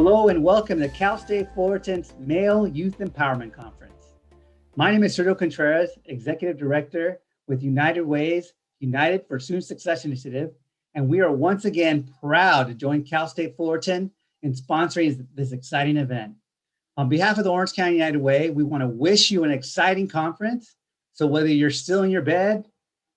Hello and welcome to Cal State Fullerton's Male Youth Empowerment Conference. My name is Sergio Contreras, Executive Director with United Ways, United for Student Success Initiative, and we are once again proud to join Cal State Fullerton in sponsoring this exciting event. On behalf of the Orange County United Way, we want to wish you an exciting conference. So whether you're still in your bed,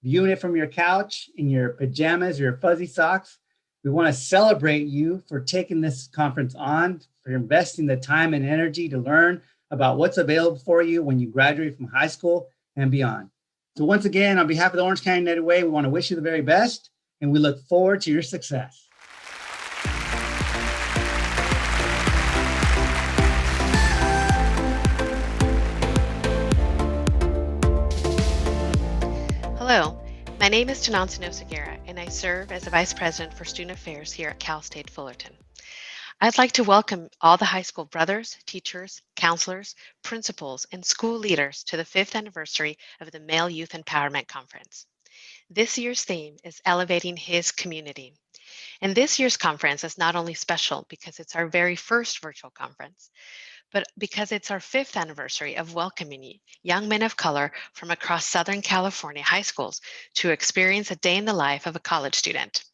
viewing it from your couch, in your pajamas, or your fuzzy socks, we want to celebrate you for taking this conference on, for investing the time and energy to learn about what's available for you when you graduate from high school and beyond. So once again, on behalf of the Orange County United Way, we want to wish you the very best, and we look forward to your success. Hello, my name is Tonantzin Oseguera, and I serve as the Vice President for Student Affairs here at Cal State Fullerton. I'd like to welcome all the high school brothers, teachers, counselors, principals, and school leaders to the 5th anniversary of the Male Youth Empowerment Conference. This year's theme is Elevating His Community. And this year's conference is not only special because it's our very first virtual conference, but because it's our 5th anniversary of welcoming young men of color from across Southern California high schools to experience a day in the life of a college student.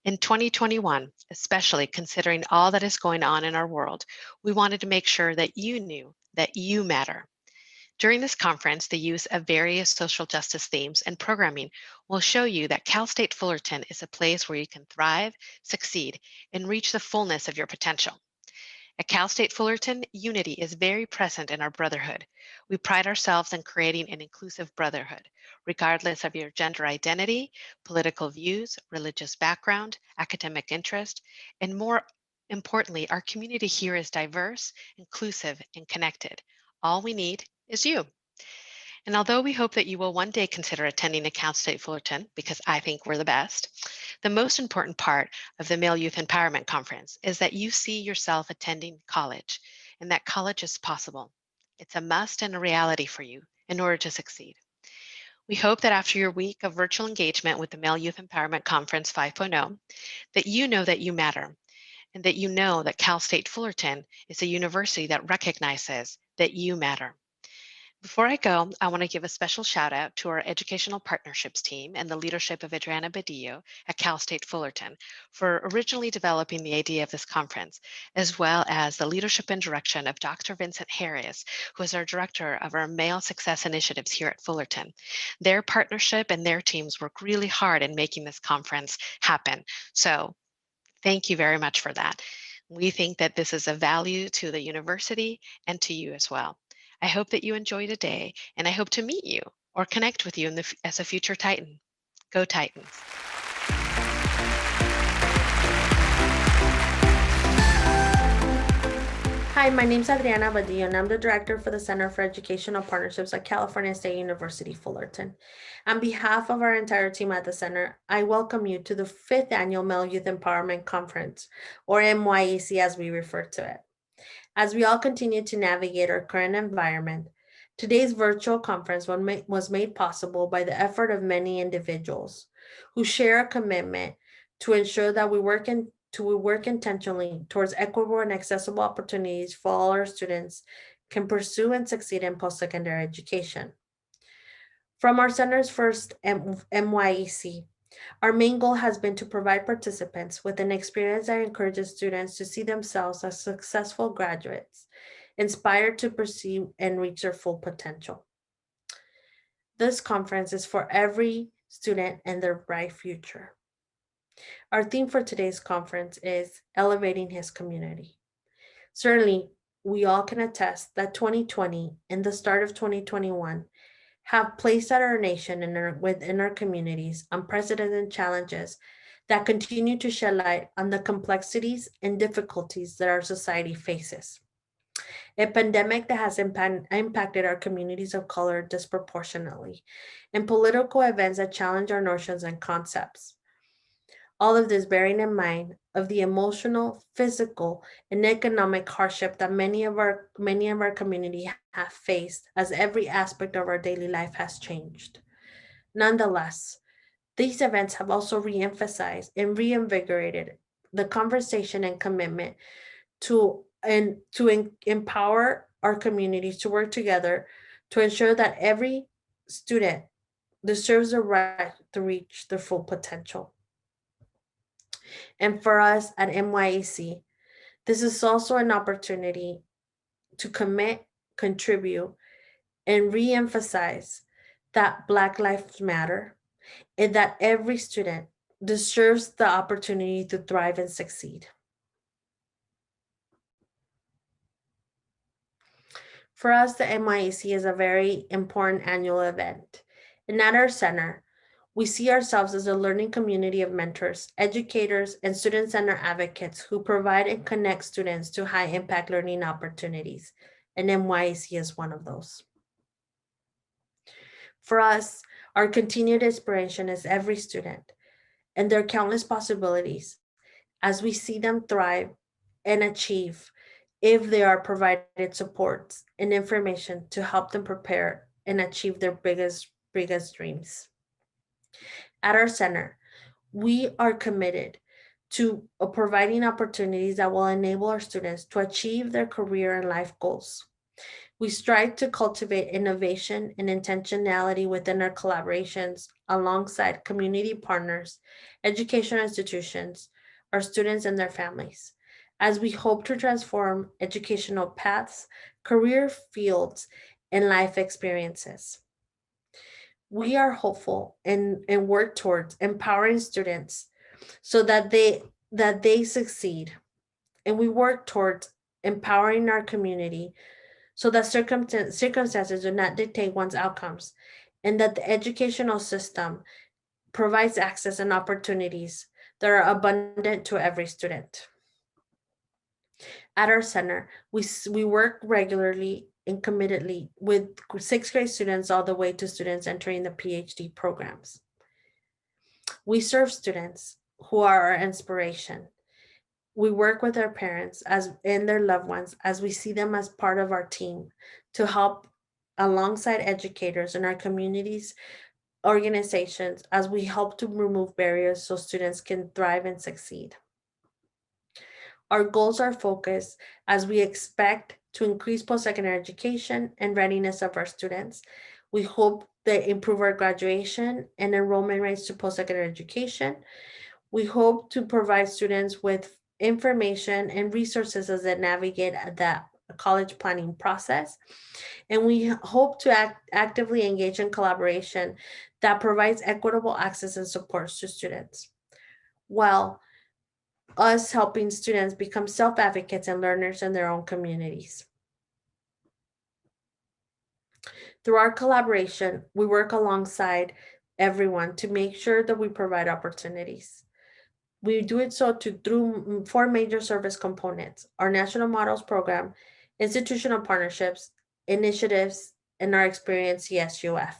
In 2021, especially considering all that is going on in our world, we wanted to make sure that you knew that you matter. During this conference, the use of various social justice themes and programming will show you that Cal State Fullerton is a place where you can thrive, succeed, and reach the fullness of your potential. At Cal State Fullerton, unity is very present in our brotherhood. We pride ourselves in creating an inclusive brotherhood, regardless of your gender identity, political views, religious background, academic interest, and more importantly, our community here is diverse, inclusive, and connected. All we need is you. And although we hope that you will one day consider attending a Cal State Fullerton, because I think we're the best, the most important part of the Male Youth Empowerment Conference is that you see yourself attending college and that college is possible. It's a must and a reality for you in order to succeed. We hope that after your week of virtual engagement with the Male Youth Empowerment Conference 5.0, that you matter and that you know that Cal State Fullerton is a university that recognizes that you matter. Before I go, I want to give a special shout out to our educational partnerships team and the leadership of Adriana Badillo at Cal State Fullerton for originally developing the idea of this conference, as well as the leadership and direction of Dr. Vincent, who is our director of our male success initiatives here at Fullerton. Their partnership and their teams work really hard in making this conference happen. So thank you very much for that. We think that this is a value to the university and to you as well. I hope that you enjoy today, and I hope to meet you or connect with you as a future Titan. Go Titans. Hi, my name is Adriana Badillo, and I'm the Director for the Center for Educational Partnerships at California State University, Fullerton. On behalf of our entire team at the center, I welcome you to the 5th Annual Male Youth Empowerment Conference, or MYEC as we refer to it. As we all continue to navigate our current environment, today's virtual conference was made possible by the effort of many individuals who share a commitment to ensure that we work intentionally towards equitable and accessible opportunities for all our students can pursue and succeed in post-secondary education. From our center's first MYEC, our main goal has been to provide participants with an experience that encourages students to see themselves as successful graduates, inspired to pursue and reach their full potential. This conference is for every student and their bright future. Our theme for today's conference is Elevating His Community. Certainly, we all can attest that 2020 and the start of 2021 have placed at our nation and within our communities unprecedented challenges that continue to shed light on the complexities and difficulties that our society faces. A pandemic that has impacted our communities of color disproportionately, and political events that challenge our notions and concepts. All of this bearing in mind of the emotional, physical, and economic hardship that many of our community have faced as every aspect of our daily life has changed. Nonetheless, these events have also re-emphasized and reinvigorated the conversation and commitment to empower our communities to work together to ensure that every student deserves the right to reach their full potential. And for us at MYEC, this is also an opportunity to commit, contribute, and re-emphasize that Black Lives Matter and that every student deserves the opportunity to thrive and succeed. For us, the MYEC is a very important annual event. And at our center, we see ourselves as a learning community of mentors, educators, and student center advocates who provide and connect students to high impact learning opportunities. And MYEC is one of those. For us, our continued inspiration is every student and their countless possibilities as we see them thrive and achieve if they are provided supports and information to help them prepare and achieve their biggest dreams. At our center, we are committed to providing opportunities that will enable our students to achieve their career and life goals. We strive to cultivate innovation and intentionality within our collaborations alongside community partners, educational institutions, our students and their families, as we hope to transform educational paths, career fields, and life experiences. We are hopeful and work towards empowering students so that they succeed. And we work towards empowering our community so that circumstances do not dictate one's outcomes, and that the educational system provides access and opportunities that are abundant to every student. At our center, we work regularly and committedly with sixth grade students all the way to students entering the PhD programs. We serve students who are our inspiration. We work with our parents and their loved ones as we see them as part of our team to help alongside educators in our communities, organizations, as we help to remove barriers so students can thrive and succeed. Our goals are focused as we expect to increase post-secondary education and readiness of our students. We hope to improve our graduation and enrollment rates to post-secondary education. We hope to provide students with information and resources as they navigate that college planning process. And we hope to actively engage in collaboration that provides equitable access and supports to students, while us helping students become self-advocates and learners in their own communities. Through our collaboration, we work alongside everyone to make sure that we provide opportunities. We do it through 4 major service components: our National Models Program, institutional partnerships, initiatives, and our Experience CSUF.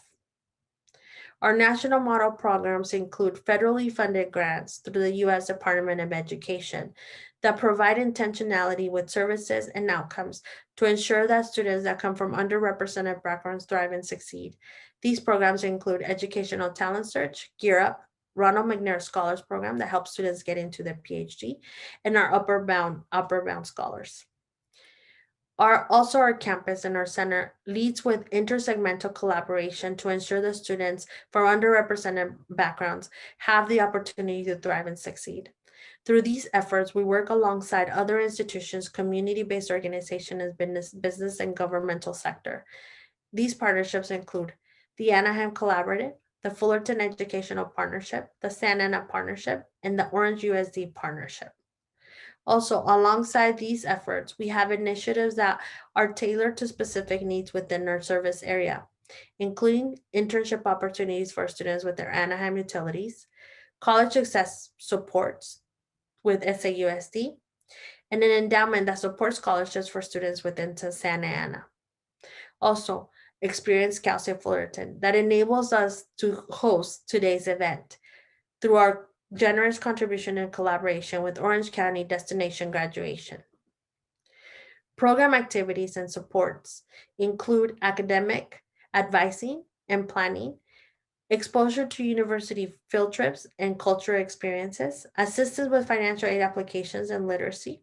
Our national model programs include federally funded grants through the U.S. Department of Education that provide intentionality with services and outcomes to ensure that students that come from underrepresented backgrounds thrive and succeed. These programs include Educational Talent Search, Gear Up, Ronald McNair Scholars Program that helps students get into their PhD, and our Upper Bound Scholars. Our campus and our center leads with intersegmental collaboration to ensure that students from underrepresented backgrounds have the opportunity to thrive and succeed. Through these efforts, we work alongside other institutions, community-based organizations, and business and governmental sector. These partnerships include the Anaheim Collaborative, the Fullerton Educational Partnership, the Santa Ana Partnership, and the Orange USD Partnership. Also, alongside these efforts, we have initiatives that are tailored to specific needs within our service area, including internship opportunities for students with their Anaheim utilities, college success supports with SAUSD, and an endowment that supports scholarships for students within Santa Ana. Also, Experience Cal State Fullerton that enables us to host today's event through our generous contribution and collaboration with Orange County Destination Graduation. Program activities and supports include academic, advising, and planning, exposure to university field trips and cultural experiences, assistance with financial aid applications and literacy,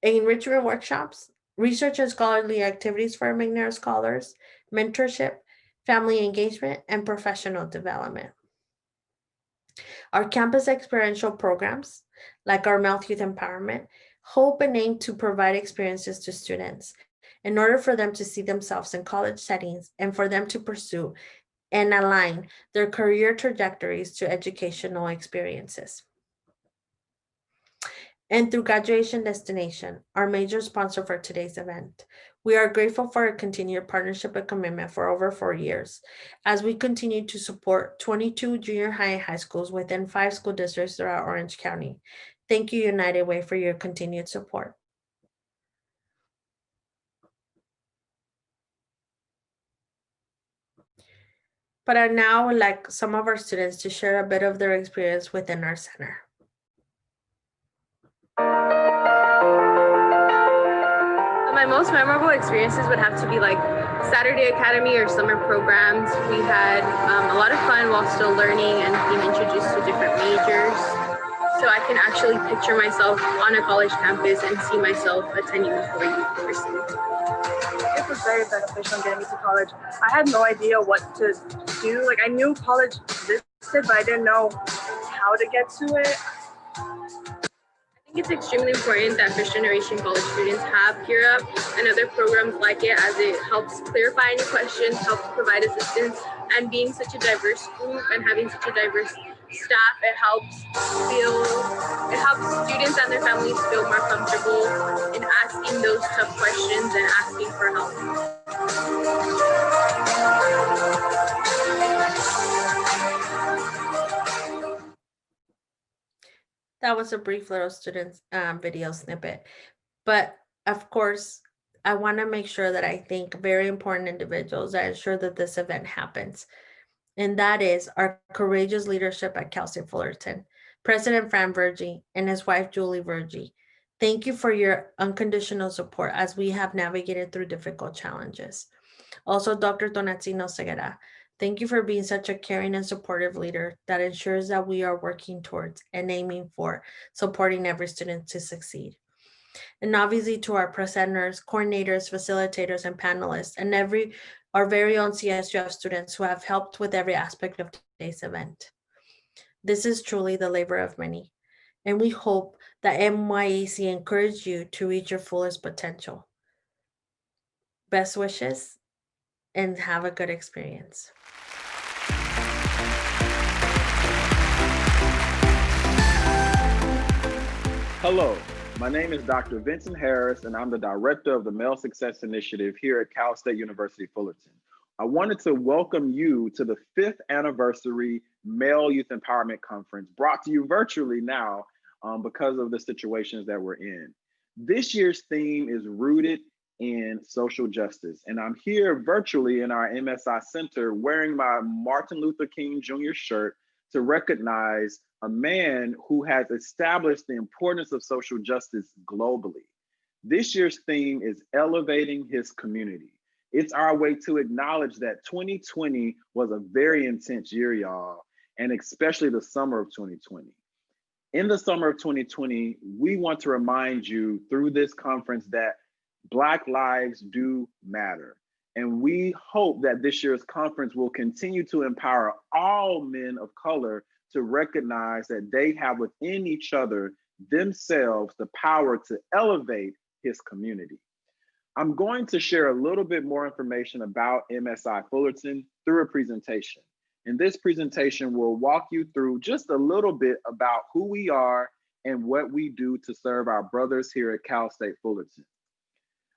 enrichment workshops, research and scholarly activities for McNair scholars, mentorship, family engagement, and professional development. Our campus experiential programs, like our Mouth Youth Empowerment, hope and aim to provide experiences to students in order for them to see themselves in college settings and for them to pursue and align their career trajectories to educational experiences. And through Graduation Destination, our major sponsor for today's event, we are grateful for a continued partnership and commitment for over 4 years as we continue to support 22 junior high and high schools within 5 school districts throughout Orange County. Thank you, United Way, for your continued support. But I now would like some of our students to share a bit of their experience within our center. My most memorable experiences would have to be like Saturday Academy or summer programs. We had a lot of fun while still learning and being introduced to different majors. So I can actually picture myself on a college campus and see myself attending a 4-year university. It was very beneficial in getting me to college. I had no idea what to do. Like I knew college existed, but I didn't know how to get to it. I think it's extremely important that first generation college students have Kira and other programs like it, as it helps clarify any questions, helps provide assistance, and being such a diverse group and having such a diverse staff, it helps students and their families feel more comfortable in asking those tough questions and asking for help. That was a brief little student video snippet. But of course, I want to make sure that I thank very important individuals that ensure that this event happens. And that is our courageous leadership at Cal State Fullerton, President Fran Vergy and his wife, Julie Vergy. Thank you for your unconditional support as we have navigated through difficult challenges. Also, Dr. Tonantzin Oseguera, thank you for being such a caring and supportive leader that ensures that we are working towards and aiming for supporting every student to succeed. And obviously to our presenters, coordinators, facilitators, and panelists, and our very own CSUF students who have helped with every aspect of today's event. This is truly the labor of many, and we hope that MYEC encouraged you to reach your fullest potential. Best wishes, and have a good experience. Hello, my name is Dr. Vincent Harris, and I'm the director of the Male Success Initiative here at Cal State University Fullerton. I wanted to welcome you to the 5th anniversary Male Youth Empowerment Conference, brought to you virtually now because of the situations that we're in. This year's theme is rooted in social justice, and I'm here virtually in our MSI Center wearing my Martin Luther King Jr. shirt to recognize a man who has established the importance of social justice globally. This year's theme is elevating his community. It's our way to acknowledge that 2020 was a very intense year, y'all, and especially the summer of 2020. In the summer of 2020, we want to remind you through this conference that Black lives do matter. And we hope that this year's conference will continue to empower all men of color to recognize that they have within each other themselves the power to elevate his community. I'm going to share a little bit more information about MSI Fullerton through a presentation. And this presentation will walk you through just a little bit about who we are and what we do to serve our brothers here at Cal State Fullerton.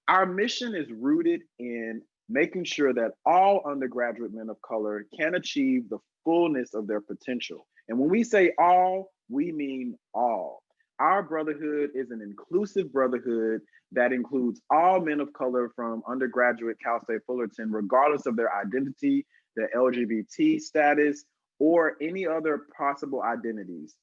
Our mission is rooted in making sure that all undergraduate men of color can achieve the fullness of their potential. And when we say all, we mean all. Our brotherhood is an inclusive brotherhood that includes all men of color from undergraduate Cal State Fullerton, regardless of their identity, their LGBT status, or any other possible identities.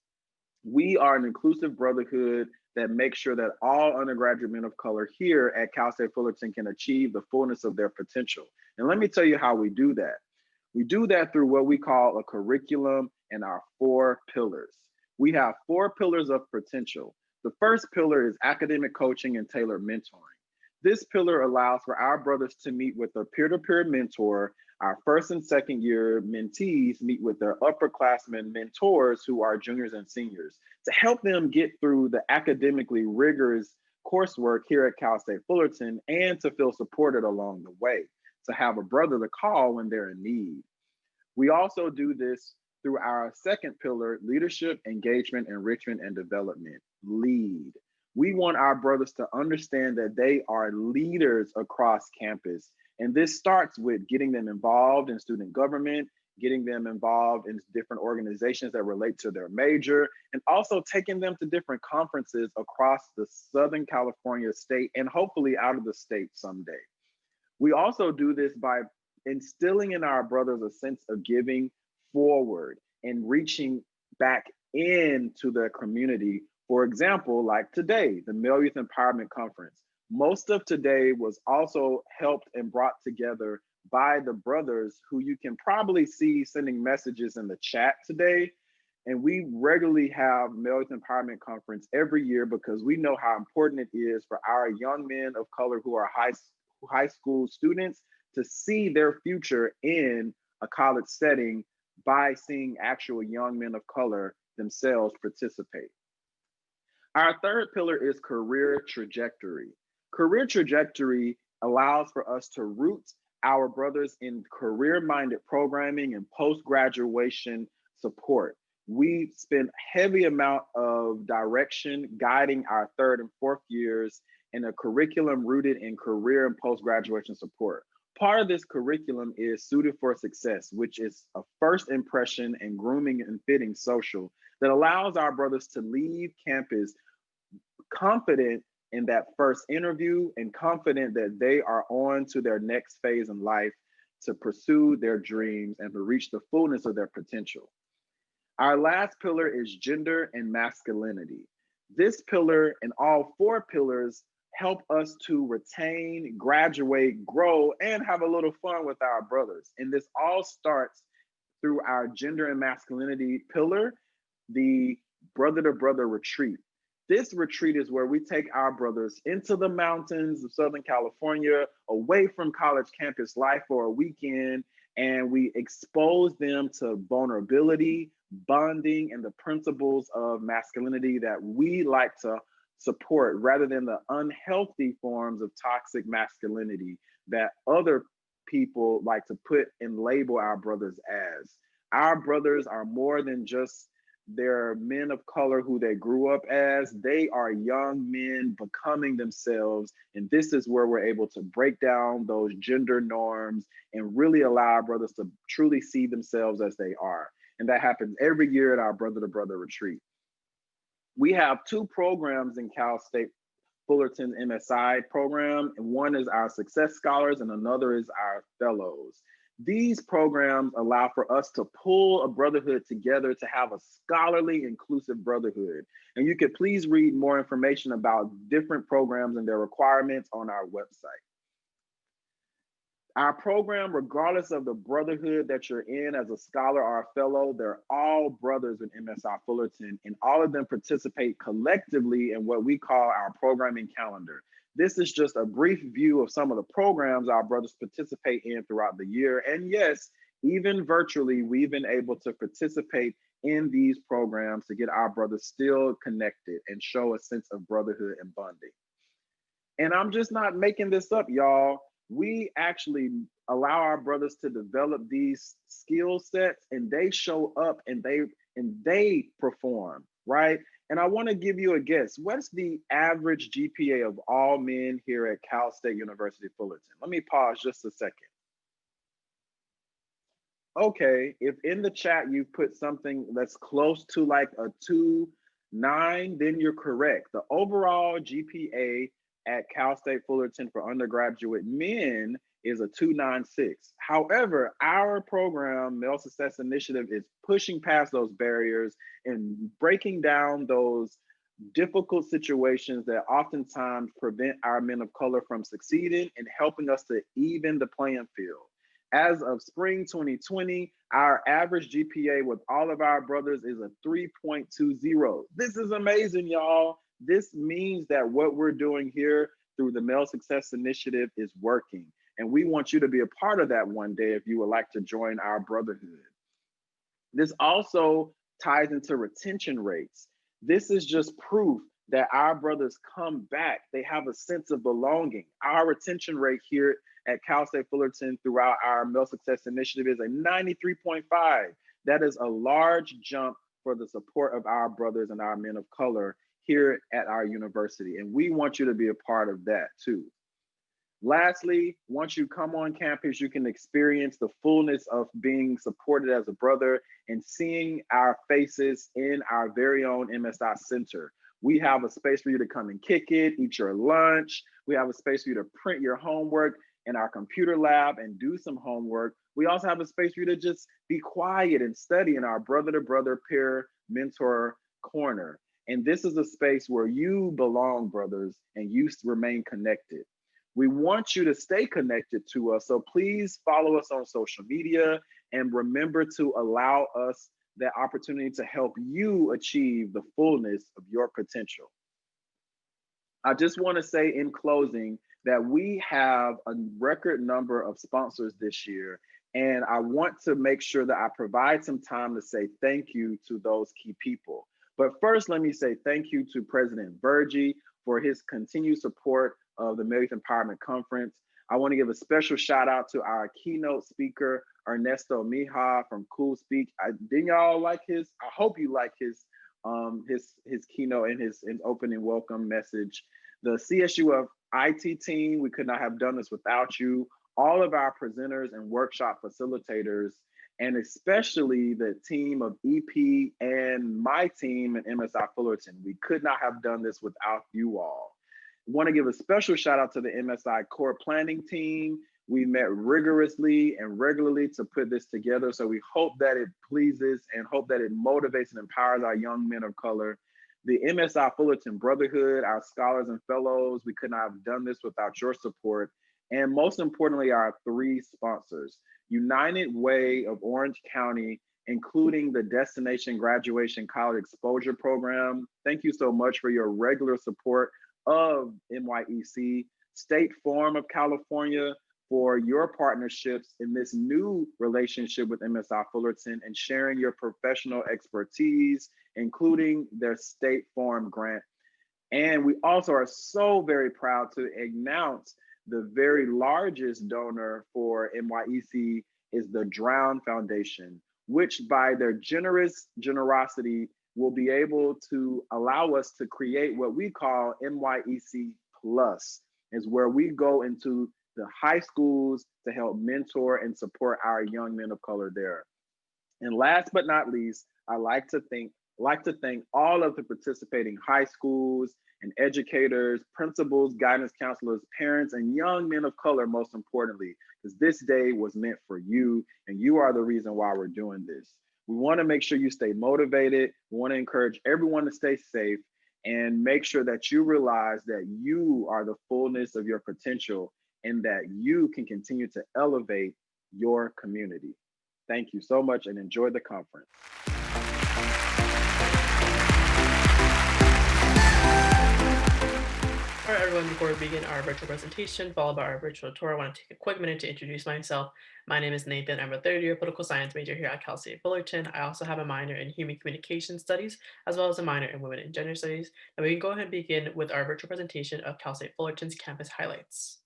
We are an inclusive brotherhood that makes sure that all undergraduate men of color here at Cal State Fullerton can achieve the fullness of their potential. And let me tell you how we do that. We do that through what we call a curriculum and our 4 pillars. We have 4 pillars of potential. The first pillar is academic coaching and tailored mentoring. This pillar allows for our brothers to meet with a peer-to-peer mentor. Our first and second year mentees meet with their upperclassmen mentors who are juniors and seniors to help them get through the academically rigorous coursework here at Cal State Fullerton and to feel supported along the way, to have a brother to call when they're in need. We also do this through our second pillar, leadership, engagement, enrichment, and development, LEAD. We want our brothers to understand that they are leaders across campus. And this starts with getting them involved in student government, getting them involved in different organizations that relate to their major, and also taking them to different conferences across the Southern California state and hopefully out of the state someday. We also do this by instilling in our brothers a sense of giving forward and reaching back into their community. For example, like today, the Male Youth Empowerment Conference. Most of today was also helped and brought together by the brothers who you can probably see sending messages in the chat today. And we regularly have Male Youth Empowerment Conference every year because we know how important it is for our young men of color who are high school students to see their future in a college setting by seeing actual young men of color themselves participate. Our third pillar is career trajectory. Career trajectory allows for us to root our brothers in career-minded programming and post-graduation support. We spend heavy amount of direction guiding our third and fourth years in a curriculum rooted in career and post-graduation support. Part of this curriculum is Suited for Success, which is a first impression and grooming and fitting social that allows our brothers to leave campus confident in that first interview and confident that they are on to their next phase in life to pursue their dreams and to reach the fullness of their potential. Our last pillar is gender and masculinity. This pillar and all four pillars help us to retain, graduate, grow, and have a little fun with our brothers. And this all starts through our gender and masculinity pillar, the brother-to-brother retreat. This retreat is where we take our brothers into the mountains of Southern California, away from college campus life for a weekend, and we expose them to vulnerability, bonding, and the principles of masculinity that we like to support rather than the unhealthy forms of toxic masculinity that other people like to put and label our brothers as. Our brothers are more than just their men of color who they grew up as. They are young men becoming themselves. And this is where we're able to break down those gender norms and really allow our brothers to truly see themselves as they are. And that happens every year at our brother-to-brother retreat. We have two programs in Cal State Fullerton MSI program, and one is our Success Scholars and another is our Fellows. These programs allow for us to pull a brotherhood together to have a scholarly, inclusive brotherhood. And you could please read more information about different programs and their requirements on our website. Our program, regardless of the brotherhood that you're in as a scholar or a fellow, they're all brothers in MSI Fullerton, and all of them participate collectively in what we call our programming calendar. This is just a brief view of some of the programs our brothers participate in throughout the year. And yes, even virtually, we've been able to participate in these programs to get our brothers still connected and show a sense of brotherhood and bonding. And I'm just not making this up, y'all. We actually allow our brothers to develop these skill sets, and they show up and they perform, right? And I want to give you a guess. What's the average GPA of all men here at Cal State University Fullerton? Let me pause just a second. Okay, if in the chat you put something that's close to like a 2.9, then you're correct. The overall GPA at Cal State Fullerton for undergraduate men is a 2.96. However, our program, Male Success Initiative, is pushing past those barriers and breaking down those difficult situations that oftentimes prevent our men of color from succeeding and helping us to even the playing field. As of spring 2020, our average GPA with all of our brothers is a 3.20. This is amazing, y'all. This means that what we're doing here through the Male Success Initiative is working. And we want you to be a part of that one day if you would like to join our brotherhood. This also ties into retention rates. This is just proof that our brothers come back. They have a sense of belonging. Our retention rate here at Cal State Fullerton throughout our Male Success Initiative is a 93.5. That is a large jump for the support of our brothers and our men of color here at our university. And we want you to be a part of that too. Lastly, once you come on campus, you can experience the fullness of being supported as a brother and seeing our faces in our very own MSI Center. We have a space for you to come and kick it, eat your lunch. We have a space for you to print your homework in our computer lab and do some homework. We also have a space for you to just be quiet and study in our brother-to-brother peer mentor corner. And this is a space where you belong, brothers, and you remain connected. We want you to stay connected to us, so please follow us on social media and remember to allow us that opportunity to help you achieve the fullness of your potential. I just want to say in closing that we have a record number of sponsors this year, and I want to make sure that I provide some time to say thank you to those key people. But first, let me say thank you to President Virgie for his continued support of the Male Youth Empowerment Conference. I want to give a special shout out to our keynote speaker, Ernesto Mejia from Cool Speak. Didn't y'all like his? I hope you like his keynote and his opening welcome message. The CSUF IT team, we could not have done this without you. All of our presenters and workshop facilitators, and especially the team of EP and my team at MSI Fullerton. We could not have done this without you all. I want to give a special shout out to the MSI core planning team. We met rigorously and regularly to put this together. So we hope that it pleases and hope that it motivates and empowers our young men of color. The MSI Fullerton Brotherhood, our scholars and fellows, we could not have done this without your support. And most importantly, our three sponsors, United Way of Orange County, including the Destination Graduation College Exposure Program. Thank you so much for your regular support of MYEC, State Farm of California, for your partnerships in this new relationship with MSI Fullerton and sharing your professional expertise, including their State Farm grant. And we also are so very proud to announce the very largest donor for MYEC is the Drown Foundation, which by their generosity will be able to allow us to create what we call MYEC Plus, is where we go into the high schools to help mentor and support our young men of color there. And last but not least, I like to thank all of the participating high schools and educators, principals, guidance counselors, parents, and young men of color, most importantly, because this day was meant for you, and you are the reason why we're doing this. We want to make sure you stay motivated. We want to encourage everyone to stay safe and make sure that you realize that you are the fullness of your potential and that you can continue to elevate your community. Thank you so much and enjoy the conference. All right, everyone, before we begin our virtual presentation, followed by our virtual tour, I want to take a quick minute to introduce myself. My name is Nathan. I'm a third-year political science major here at Cal State Fullerton. I also have a minor in human communication studies, as well as a minor in women and gender studies. And we can go ahead and begin with our virtual presentation of Cal State Fullerton's campus highlights.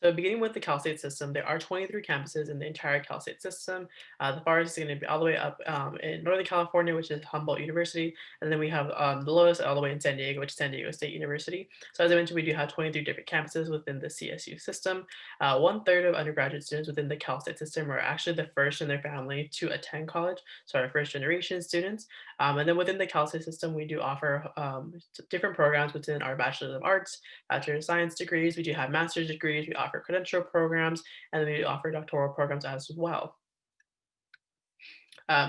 So beginning with the Cal State system, there are 23 campuses in the entire Cal State system. The farthest is going to be all the way up in Northern California, which is Humboldt University. And then we have the lowest all the way in San Diego, which is San Diego State University. So as I mentioned, we do have 23 different campuses within the CSU system. 1/3 of undergraduate students within the Cal State system are actually the first in their family to attend college. So our first generation students. And then within the Cal State system, we do offer different programs within our Bachelor of Arts, Bachelor of Science degrees. We do have master's degrees. We offer credential programs, and then we offer doctoral programs as well.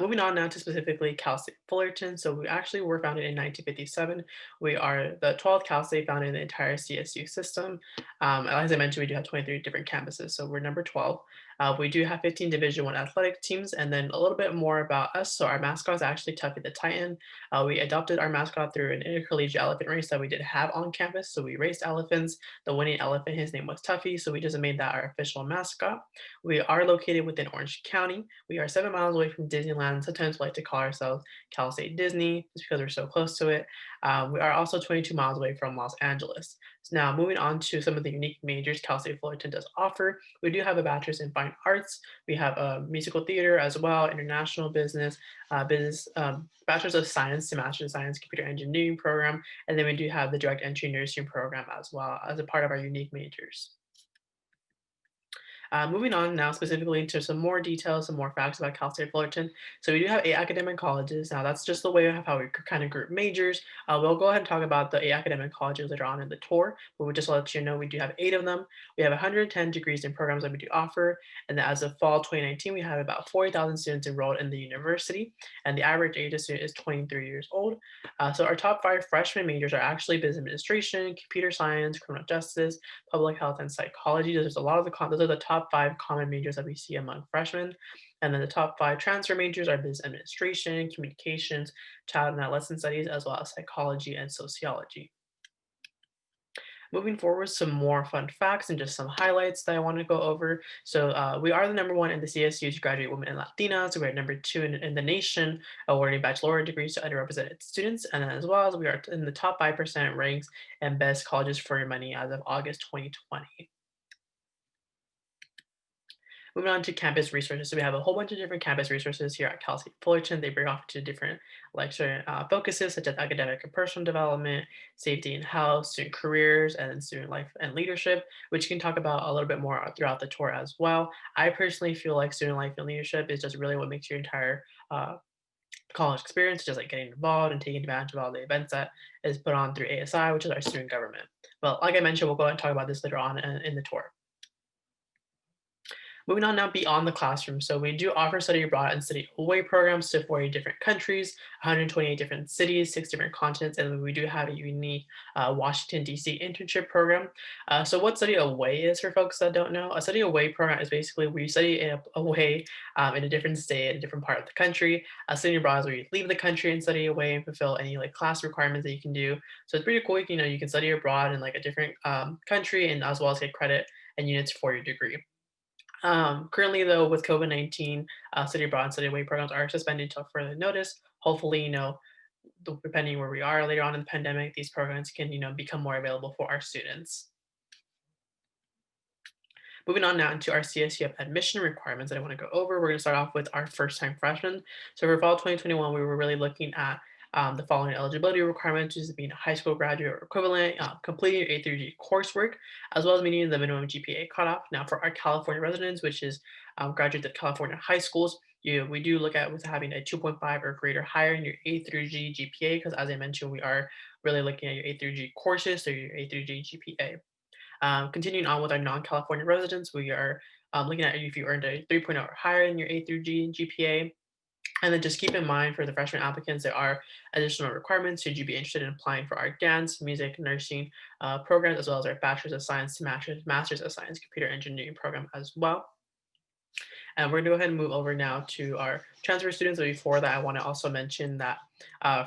Moving on now to specifically Cal State Fullerton. So we actually were founded in 1957. We are the 12th Cal State founded in the entire CSU system. As I mentioned, we do have 23 different campuses, so we're number 12. We do have 15 Division I athletic teams, and then a little bit more about us. So our mascot is actually Tuffy the Titan. We adopted our mascot through an intercollegiate elephant race that we did have on campus. So we raced elephants. The winning elephant, his name was Tuffy, so we just made that our official mascot. We are located within Orange County. We are 7 miles away from Disneyland. Sometimes we like to call ourselves Cal State Disney just because we're so close to it. We are also 22 miles away from Los Angeles. So now moving on to some of the unique majors Cal State Fullerton does offer. We do have a bachelor's in fine arts. We have a musical theater as well, international business, bachelor's of science to master's of science computer engineering program. And then we do have the direct entry nursing program as well as a part of our unique majors. Moving on now specifically into some more details, some more facts about Cal State Fullerton. So we do have 8 academic colleges. Now that's just the way of how we kind of group majors. We'll go ahead and talk about the 8 academic colleges later on in the tour, but we'll just let you know we do have 8 of them. We have 110 degrees in programs that we do offer. And as of fall 2019, we have about 40,000 students enrolled in the university, and the average age of student is 23 years old. So our top 5 freshman majors are actually business administration, computer science, criminal justice, public health, and psychology. There's a lot of those are the top 5 common majors that we see among freshmen. And then the top 5 transfer majors are business administration, communications, child and adolescent studies, as well as psychology and sociology. Moving forward, some more fun facts and just some highlights that I want to go over. So we are the #1 in the CSU to graduate women and Latinas. We are #2 in the nation, awarding baccalaureate degrees to underrepresented students. And then as well as we are in the top 5% ranks and best colleges for your money as of August 2020. Moving on to campus resources. So we have a whole bunch of different campus resources here at Cal State Fullerton. They break off to different lecture focuses such as academic and personal development, safety and health, student careers, and student life and leadership, which you can talk about a little bit more throughout the tour as well. I personally feel like student life and leadership is just really what makes your entire college experience, just like getting involved and taking advantage of all the events that is put on through ASI, which is our student government. But like I mentioned, we'll go ahead and talk about this later on in the tour. Moving on now beyond the classroom. So we do offer study abroad and study away programs to 40 different countries, 128 different cities, 6 different continents, and we do have a unique Washington, D.C. internship program. So what study away is for folks that don't know? A study away program is basically where you study away in a different state, in a different part of the country. Study abroad is where you leave the country and study away and fulfill any like class requirements that you can do. So it's pretty cool. You can study abroad in like a different country and as well as get credit and units for your degree. Currently, though, with COVID-19, study abroad and study away programs are suspended until further notice. Hopefully, depending where we are later on in the pandemic, these programs can, become more available for our students. Moving on now into our CSUF admission requirements that I want to go over. We're going to start off with our first-time freshmen. So for fall 2021, we were really looking at the following eligibility requirements, which is being a high school graduate or equivalent, completing your A through G coursework, as well as meeting the minimum GPA cutoff. Now, for our California residents, which is graduates of California high schools, we do look at with having a 2.5 or greater higher in your A through G GPA, because as I mentioned, we are really looking at your A through G courses, so your A through G GPA. Continuing on with our non-California residents, we are looking at if you earned a 3.0 or higher in your A through G GPA. And then just keep in mind for the freshman applicants, there are additional requirements should you be interested in applying for our dance, music, nursing programs, as well as our Bachelor's of Science to Master's of Science Computer Engineering program as well. And we're going to go ahead and move over now to our transfer students. But before that, I want to also mention that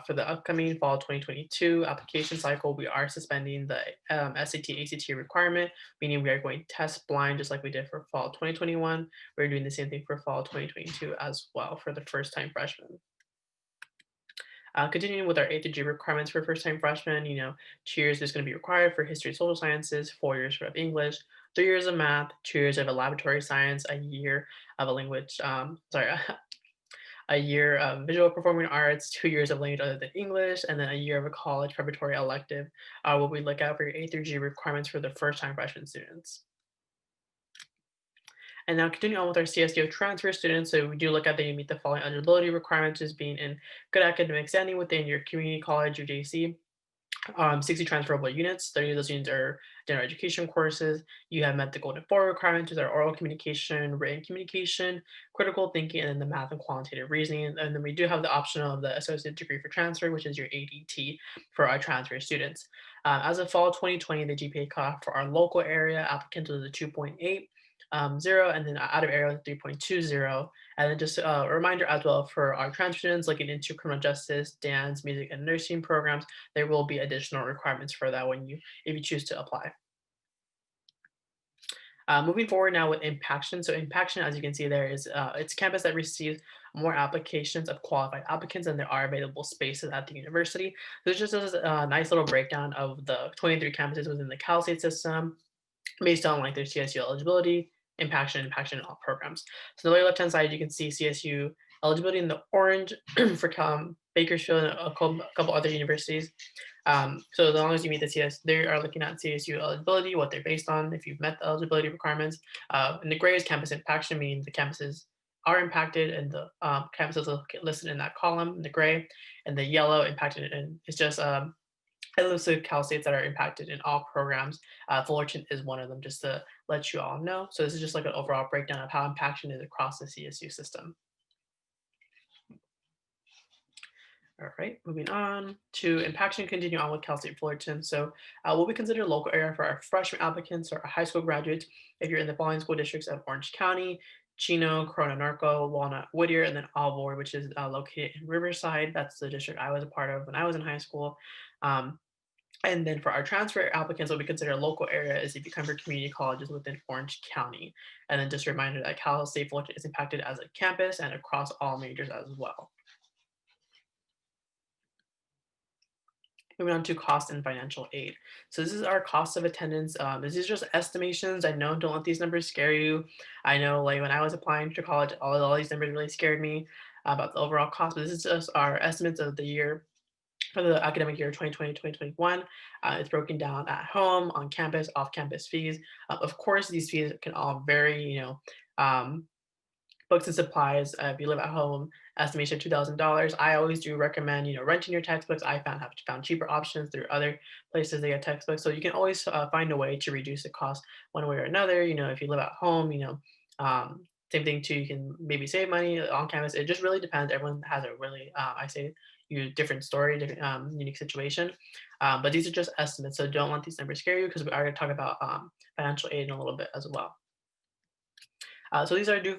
for the upcoming fall 2022 application cycle, we are suspending the SAT, ACT requirement, meaning we are going to test blind just like we did for fall 2021. We're doing the same thing for fall 2022 as well for the first-time freshmen. Continuing with our A through G requirements for first-time freshmen, 2 years is going to be required for history and social sciences, 4 years of English, 3 years of math, 2 years of a laboratory science, a year of a language, a year of visual performing arts, 2 years of language other than English, and then a year of a college preparatory elective. What we look at for your A through G requirements for the first-time freshman students. And now continuing on with our CSU transfer students, so we do look at that you meet the following eligibility requirements as being in good academic standing within your community college or JC, 60 transferable units, 30 of those units are general education courses. You have met the Golden 4 requirements, which are oral communication, written communication, critical thinking, and then the math and quantitative reasoning. And then we do have the option of the associate degree for transfer, which is your ADT for our transfer students. As of fall 2020, the GPA cutoff for our local area applicants was a 2.8. 0, and then out of area 3.20. And then just a reminder as well for our trans students looking into criminal justice, dance, music, and nursing programs, there will be additional requirements for that if you choose to apply. Moving forward now with Impaction. So Impaction, as you can see there, is it's a campus that receives more applications of qualified applicants than there are available spaces at the university. So this just is a nice little breakdown of the 23 campuses within the Cal State system based on like their CSU eligibility, Impaction, and all programs. So on the left-hand side, you can see CSU eligibility in the orange for Bakersfield and a couple other universities. So as long as you meet the CS, they are looking at CSU eligibility, what they're based on, if you've met the eligibility requirements. And the gray is campus impaction, meaning the campuses are impacted and the campuses are listed in that column in the gray, and the yellow impacted, and it's just it lists the Cal States that are impacted in all programs. Fullerton is one of them, just to let you all know. So this is just like an overall breakdown of how impaction is across the CSU system. All right, moving on to Impaction, continue on with Cal State Fullerton. So what we consider local area for our freshman applicants or our high school graduates, if you're in the following school districts of Orange County, Chino, Corona Narco, Walnut, Whittier, and then Alvord, which is located in Riverside. That's the district I was a part of when I was in high school. And then for our transfer applicants, what we consider a local area is if you come from community colleges within Orange County. And then just a reminder that Cal State Fullerton is impacted as a campus and across all majors as well. Moving on to cost and financial aid. So this is our cost of attendance. This is just estimations. I know, don't let these numbers scare you. I know like when I was applying to college, all these numbers really scared me about the overall cost, but this is just our estimates of the year for the academic year 2020-2021. It's broken down at home, on campus, off-campus fees. Of course, these fees can all vary, books and supplies, if you live at home, estimation $2,000. I always do recommend, renting your textbooks. I have found cheaper options through other places they get textbooks. So you can always find a way to reduce the cost one way or another. If you live at home, same thing too, you can maybe save money on campus. It just really depends. Everyone has a really, different story, different unique situation. But these are just estimates. So don't let these numbers scare you because we are going to talk about financial aid in a little bit as well. So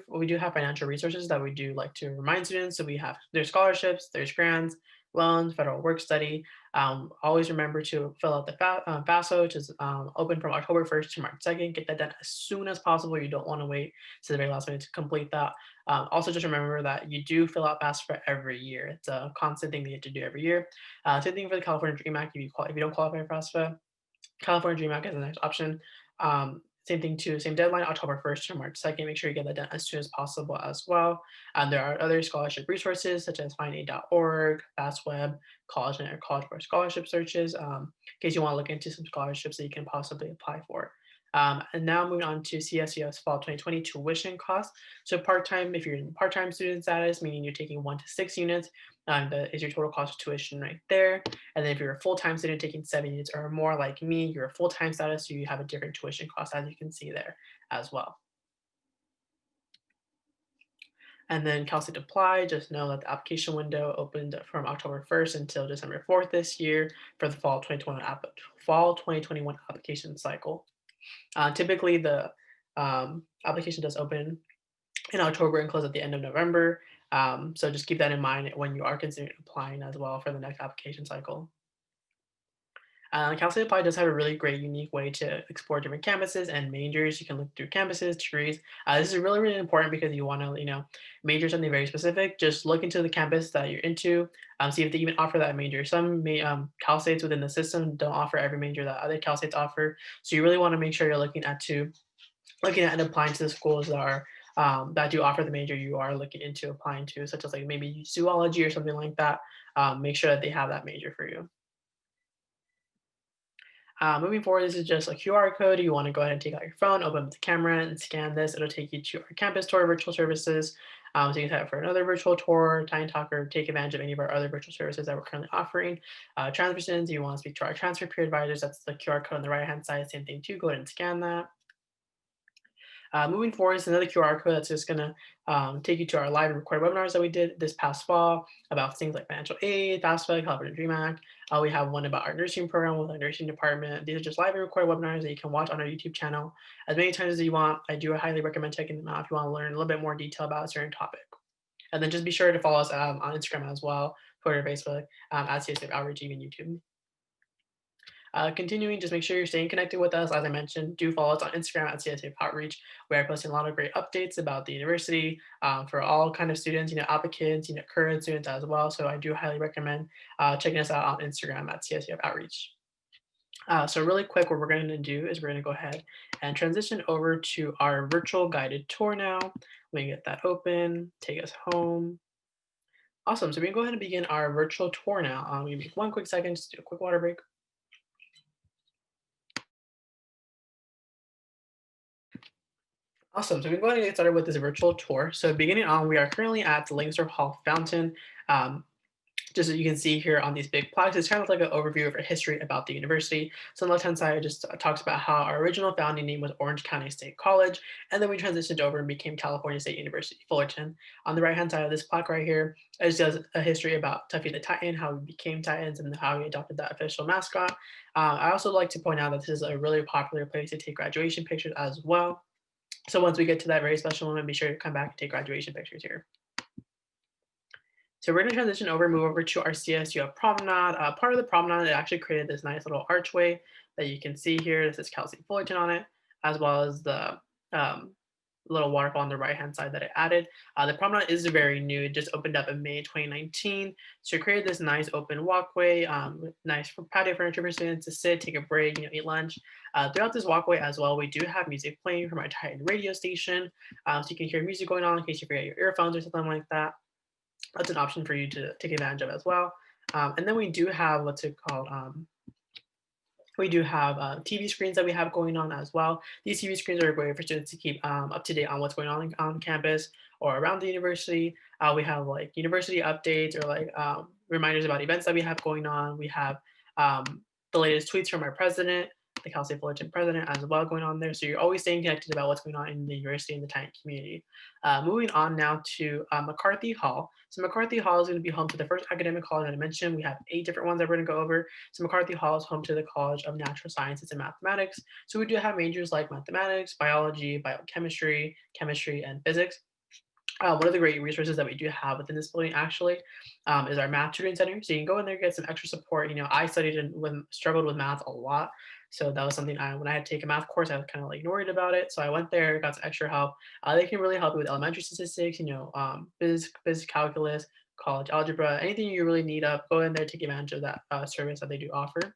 we do have financial resources that we do like to remind students. So there's scholarships, there's grants, loans, federal work study. Always remember to fill out the FAFSA, which is open from October 1st to March 2nd. Get that done as soon as possible. You don't want to wait to the very last minute to complete that. Also, just remember that you do fill out FAFSA every year. It's a constant thing that you have to do every year. Same thing for the California DREAM Act. If you don't qualify for FAFSA, California DREAM Act is the next option. Same thing too, same deadline, October 1st to March 2nd. Make sure you get that done as soon as possible as well. There are other scholarship resources such as findaid.org, FastWeb, CollegeNet, or College Board scholarship searches, in case you want to look into some scholarships that you can possibly apply for. And now moving on to CSUF's fall 2020 tuition costs. So part-time, if you're in part-time student status, meaning you're taking 1 to 6 units, that is your total cost of tuition right there. And then if you're a full-time student taking 7 units or more like me, you're a full-time status, so you have a different tuition cost, as you can see there as well. And then Cal State Apply, just know that the application window opened from October 1st until December 4th this year for the fall 2021 application cycle. Typically, the application does open in October and close at the end of November. So just keep that in mind when you are considering applying as well for the next application cycle. Cal State Apply does have a really great, unique way to explore different campuses and majors. You can look through campuses, degrees. This is really, really important because you want to, major something very specific. Just look into the campus that you're into. See if they even offer that major. Some Cal States within the system don't offer every major that other Cal States offer. So you really want to make sure you're looking at and applying to the schools that are that do offer the major you are looking into applying to, such as like maybe zoology or something like that. Make sure that they have that major for you. Moving forward, this is just a QR code. You want to go ahead and take out your phone, open up the camera and scan this. It'll take you to our campus tour virtual services. So you can sign up for another virtual tour, Tiny Talk, or take advantage of any of our other virtual services that we're currently offering. Transfer students, you want to speak to our transfer peer advisors. That's the QR code on the right-hand side. Same thing too, go ahead and scan that. Moving forward is another QR code that's just going to take you to our live and recorded webinars that we did this past fall about things like financial aid, FAFSA, California Dream Act. We have one about our nursing program with our nursing department. These are just live and recorded webinars that you can watch on our YouTube channel as many times as you want. I do highly recommend checking them out if you want to learn a little bit more detail about a certain topic. And then just be sure to follow us on Instagram as well, Twitter, Facebook, at CSUF Outreach, even YouTube. Continuing, just make sure you're staying connected with us. As I mentioned, do follow us on Instagram at CSUF Outreach, where I post a lot of great updates about the university for all kind of students, applicants, current students as well. So I do highly recommend checking us out on Instagram at CSUF Outreach. So really quick, what we're going to do is we're going to go ahead and transition over to our virtual guided tour now. Let me get that open, take us home. Awesome, so we can go ahead and begin our virtual tour now. We make 1 quick second, just do a quick water break. Awesome, so we can go ahead and get started with this virtual tour. So beginning on, we are currently at the Langsdorff Hall Fountain. Just as you can see here on these big plaques, it's kind of like an overview of our history about the university. So on the left-hand side, it just talks about how our original founding name was Orange County State College, and then we transitioned over and became California State University, Fullerton. On the right-hand side of this plaque right here, it just does a history about Tuffy the Titan, how we became Titans, and how we adopted that official mascot. I also like to point out that this is a really popular place to take graduation pictures as well. So once we get to that very special moment, be sure to come back and take graduation pictures here. So we're going to transition over, move over to our CSUF promenade. Part of the promenade, it actually created this nice little archway that you can see here. This is Cal State Fullerton on it, as well as the little waterfall on the right-hand side that it added. The promenade is very new. It just opened up in May 2019. So it created this nice open walkway, with nice patio furniture for students to sit, take a break, eat lunch. Throughout this walkway as well, we do have music playing from our Titan radio station. So you can hear music going on in case you forget your earphones or something like that. That's an option for you to take advantage of as well. And then we do have what's it called? We do have TV screens that we have going on as well. These TV screens are a way for students to keep up to date on what's going on campus or around the university. We have like university updates or like reminders about events that we have going on. We have the latest tweets from our president, the Cal State Fullerton president as well going on there. So you're always staying connected about what's going on in the university and the Titan community. Moving on now to McCarthy Hall. So McCarthy Hall is going to be home to the first academic college that I mentioned. We have 8 different ones that we're going to go over. So McCarthy Hall is home to the College of Natural Sciences and Mathematics. So we do have majors like mathematics, biology, biochemistry, chemistry, and physics. One of the great resources that we do have within this building actually is our math tutoring center. So you can go in there and get some extra support. I studied and struggled with math a lot. So that was something when I had to take a math course, I was kind of like worried about it. So I went there, got some extra help. They can really help you with elementary statistics, physics, calculus, college algebra, anything you really need up, go in there, take advantage of that service that they do offer.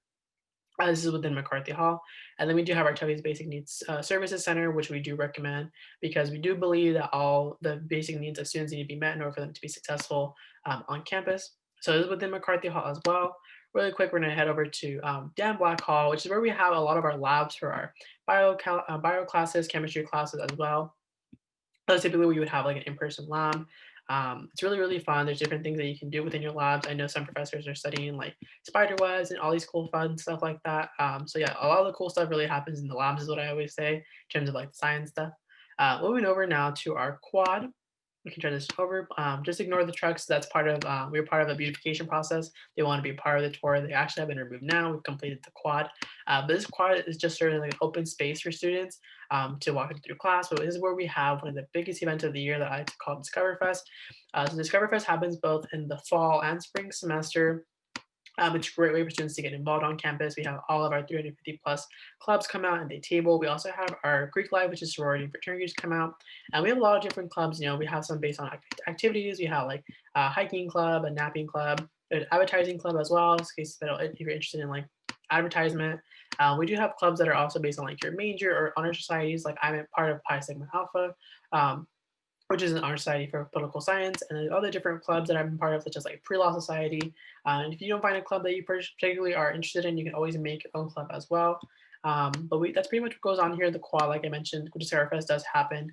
This is within McCarthy Hall. And then we do have our Tuffy's Basic Needs Services Center, which we do recommend because we do believe that all the basic needs of students need to be met in order for them to be successful on campus. So this is within McCarthy Hall as well. Really quick, we're going to head over to Dan Black Hall, which is where we have a lot of our labs for our bio classes, chemistry classes as well. So typically we would have like an in-person lab. It's really, really fun. There's different things that you can do within your labs. I know some professors are studying like spider webs and all these cool fun stuff like that. So yeah, a lot of the cool stuff really happens in the labs is what I always say in terms of like science stuff. Moving over now to our quad. We can turn this over. Just ignore the trucks. That's part of, we're part of a beautification process. They want to be a part of the tour. They actually have been removed now. We've completed the quad. But this quad is just sort of like an open space for students to walk through class. But this is where we have one of the biggest events of the year that I like to call Discover Fest. So Discover Fest happens both in the fall and spring semester. It's a great way for students to get involved on campus. We have all of our 350 plus clubs come out and they table. We also have our Greek Life, which is sorority and fraternities come out. And we have a lot of different clubs. We have some based on activities. We have like a hiking club, a napping club, there's advertising club as well, in case if you're interested in like advertisement. We do have clubs that are also based on like your major or honor societies. Like I'm a part of Pi Sigma Alpha, which is an honor society for political science, and then other different clubs that I'm part of, such as like Pre-Law Society. And if you don't find a club that you particularly are interested in, you can always make your own club as well. But that's pretty much what goes on here in the quad. Like I mentioned, Discover Fest does happen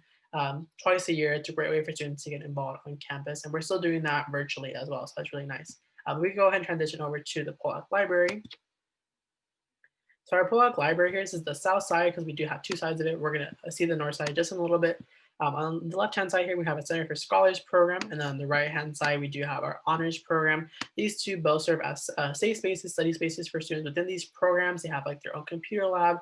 twice a year. It's a great way for students to get involved on campus, and we're still doing that virtually as well, so that's really nice. We can go ahead and transition over to the Pollock Library. So our pull-out library here, this is the south side because we do have two sides of it. We're gonna see the north side just in a little bit. On the left-hand side here, we have a Center for Scholars program, and then on the right-hand side, we do have our honors program. These two both serve as safe spaces, study spaces for students within these programs. They have like their own computer lab.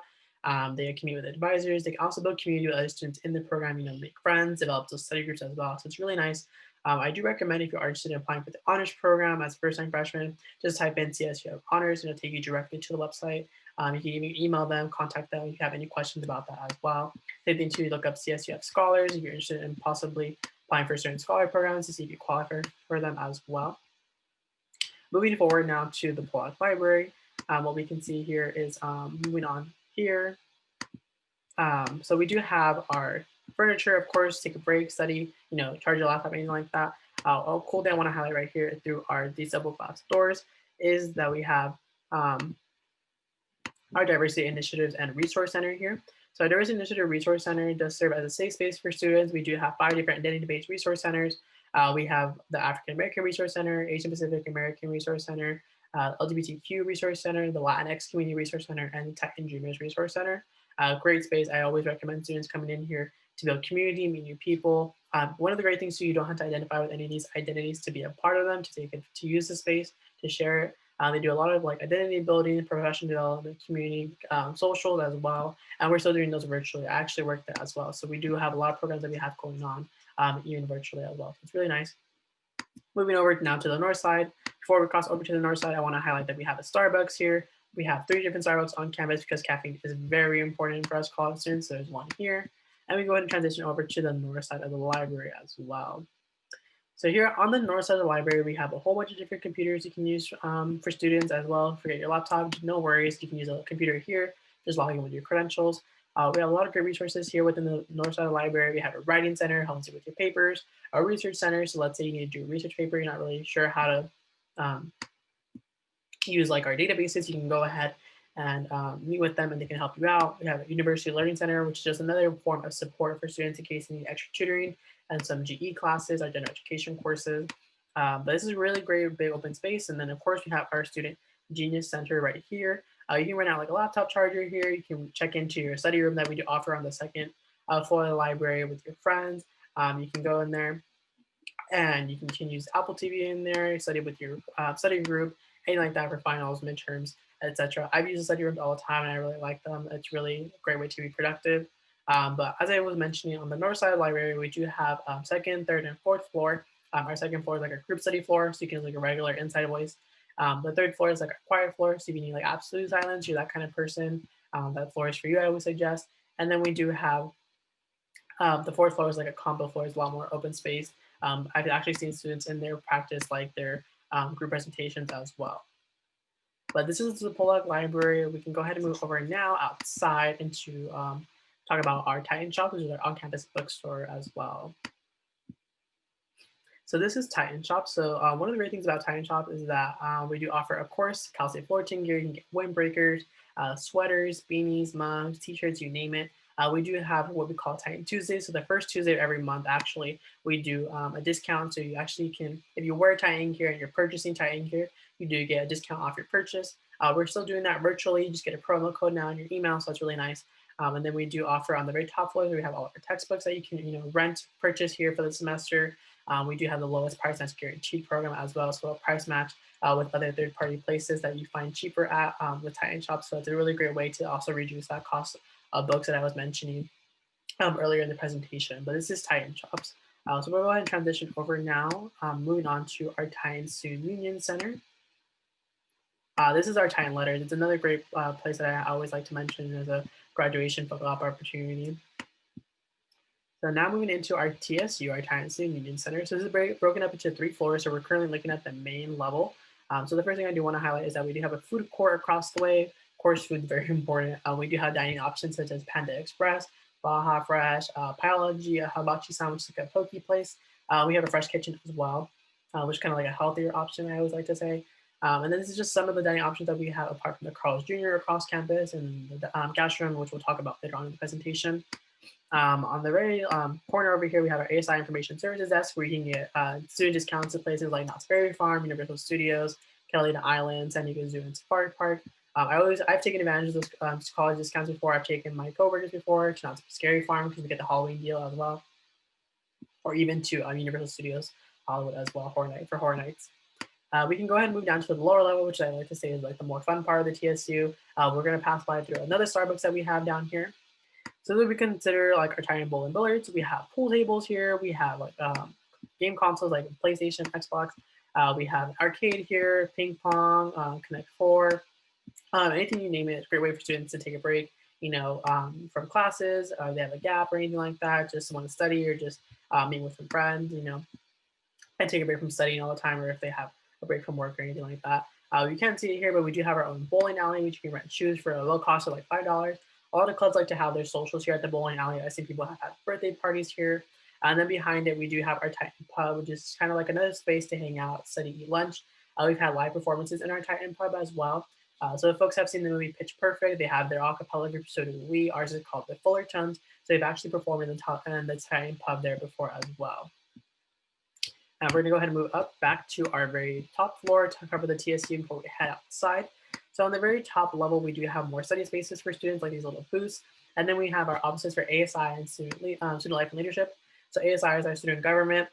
They can meet with advisors. They can also build community with other students in the program, make friends, develop those study groups as well. So it's really nice. I do recommend if you are interested in applying for the honors program as a first-time freshman, just type in CSUF honors and it'll take you directly to the website. You can even email them, contact them if you have any questions about that as well. Same thing too, look up CSUF scholars if you're interested in possibly applying for certain scholar programs to see if you qualify for them as well. Moving forward now to the Pollock Library, what we can see here is moving on here. So we do have our furniture, of course, take a break, study, charge your laptop, anything like that. A cool thing I want to highlight right here through these double glass doors is that we have our Diversity Initiatives and Resource Center here. So our Diversity Initiative Resource Center does serve as a safe space for students. We do have 5 different identity-based resource centers. We have the African American Resource Center, Asian Pacific American Resource Center, LGBTQ Resource Center, the Latinx Community Resource Center, and the Tech and Dreamers Resource Center. Great space. I always recommend students coming in here to build community, meet new people. One of the great things too, you don't have to identify with any of these identities to be a part of them, to use the space, to share it. They do a lot of like identity building, professional development, community, social as well. And we're still doing those virtually. I actually work there as well. So we do have a lot of programs that we have going on even virtually as well. So it's really nice. Moving over now to the north side. Before we cross over to the north side, I want to highlight that we have a Starbucks here. We have 3 different Starbucks on campus because caffeine is very important for us college students. So there's one here. And we go ahead and transition over to the north side of the library as well. So here on the north side of the library, we have a whole bunch of different computers you can use for students as well. Forget your laptop, no worries. You can use a computer here, just log in with your credentials. We have a lot of great resources here within the north side of the library. We have a writing center, helps you with your papers, a research center. So let's say you need to do a research paper, you're not really sure how to use like our databases, you can go ahead and meet with them and they can help you out. We have a University Learning Center, which is just another form of support for students in case they need extra tutoring, and some GE classes, our general education courses. But this is a really great big open space. And then of course we have our Student Genius Center right here. You can rent out like a laptop charger here. You can check into your study room that we do offer on the second floor of the library with your friends. You can go in there and you can use Apple TV in there, study with your study group, anything like that for finals, midterms, etc. I've used the study rooms all the time and I really like them. It's really a great way to be productive. But as I was mentioning, on the north side of the library, we do have second, third, and fourth floor. Our second floor is like a group study floor, so you can use like a regular inside voice. The third floor is like a quiet floor, so if you need like absolute silence, you're that kind of person, that floor is for you, I would suggest. And then we do have the fourth floor is like a combo floor, is a lot more open space. I've actually seen students in there practice like their group presentations as well. But this is the Pollock Library. We can go ahead and move over now outside into talk about our Titan Shop, which is our on-campus bookstore as well. So this is Titan Shop. So one of the great things about Titan Shop is that we do offer, of course, Cal State Fullerton gear. You can get windbreakers, sweaters, beanies, mugs, t-shirts, you name it. We do have what we call Titan Tuesday. So the first Tuesday of every month, actually, we do a discount. So you actually can, if you wear Titan gear and you're purchasing Titan gear, you do get a discount off your purchase. We're still doing that virtually. You just get a promo code now in your email, so it's really nice. And then we do offer on the very top floor, we have all of our textbooks that you can rent, purchase here for the semester. We do have the lowest price match guaranteed program as well, so a price match with other third-party places that you find cheaper at with Titan Shop. So it's a really great way to also reduce that cost of books that I was mentioning earlier in the presentation. But this is Titan Shops. So we'll go ahead and transition over now, moving on to our Titan Student Union Center. This is our Titan Letters. It's another great place that I always like to mention as a graduation photo op opportunity. So now moving into our TSU, our Titan Student Union Center. So this is broken up into 3 floors. So we're currently looking at the main level. So the first thing I do want to highlight is that we do have a food court across the way. Of course, food is very important. We do have dining options such as Panda Express, Baja Fresh, Biology, a hibachi sandwich, like a poke place. We have a fresh kitchen as well, which is kind of like a healthier option, I always like to say. And then this is just some of the dining options that we have apart from the Carl's Jr. across campus and the gastro room, which we'll talk about later on in the presentation. On the very corner over here, we have our ASI Information Services Desk, where you can get student discounts at places like Knott's Berry Farm, Universal Studios, Catalina Island, San Diego Zoo, and Safari Park. I've taken advantage of those college discounts before. I've taken my coworkers before to not Scary Farm because we get the Halloween deal as well, or even to Universal Studios Hollywood as well for horror nights. We can go ahead and move down to the lower level, which I like to say is like the more fun part of the TSU. We're going to pass by through another Starbucks that we have down here. So that we consider like our Titan Bowl and billiards. We have pool tables here. We have like game consoles like PlayStation, Xbox. We have an arcade here, ping pong, Connect 4, anything you name it. It's a great way for students to take a break, from classes. They have a gap or anything like that, just want to study or just meet with some friends, and take a break from studying all the time, or if they have a break from work or anything like that. You can't see it here, but we do have our own bowling alley, which you can rent shoes for a low cost of like $5. A lot of clubs like to have their socials here at the bowling alley. I've seen people have had birthday parties here. And then behind it, we do have our Titan Pub, which is kind of like another space to hang out, study, eat lunch. We've had live performances in our Titan Pub as well. So if folks have seen the movie Pitch Perfect, they have their a cappella group, so do we. Ours is called the Fullertons. So they've actually performed in the Titan Pub there before as well. We're going to go ahead and move up back to our very top floor to cover the TSU before we head outside. So on the very top level, we do have more study spaces for students, like these little booths. And then we have our offices for ASI and student life and leadership. So ASI is our student government.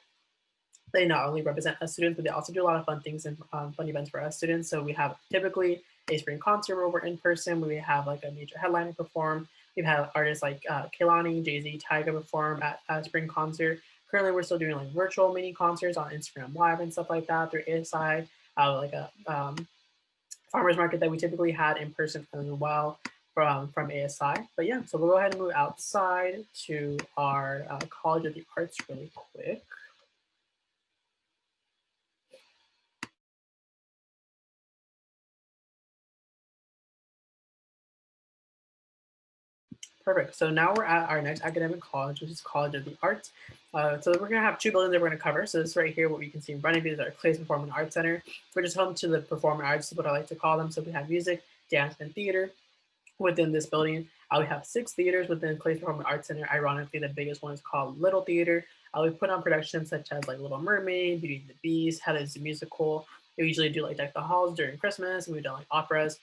They not only represent us students, but they also do a lot of fun things and fun events for us students. So we have typically a spring concert where we're in person, where we have like a major headliner perform. We've had artists like Kehlani, Jay-Z, Tyga perform at a spring concert. Currently, we're still doing like virtual mini concerts on Instagram Live and stuff like that through ASI, like a farmers market that we typically had in person as well from ASI. But yeah, so we'll go ahead and move outside to our College of the Arts really quick. Perfect. So now we're at our next academic college, which is College of the Arts. So we're going to have two buildings that we're going to cover. So this right here, what we can see in front of you is our Clays Performing Arts Center, which is home to the performing arts, is what I like to call them. So we have music, dance, and theater within this building. We have 6 theaters within Clays Performing Arts Center. Ironically, the biggest one is called Little Theater. We put on productions such as like Little Mermaid, Beauty and the Beast, Heather's the Musical. We usually do like Deck the Halls during Christmas, and we've done like operas.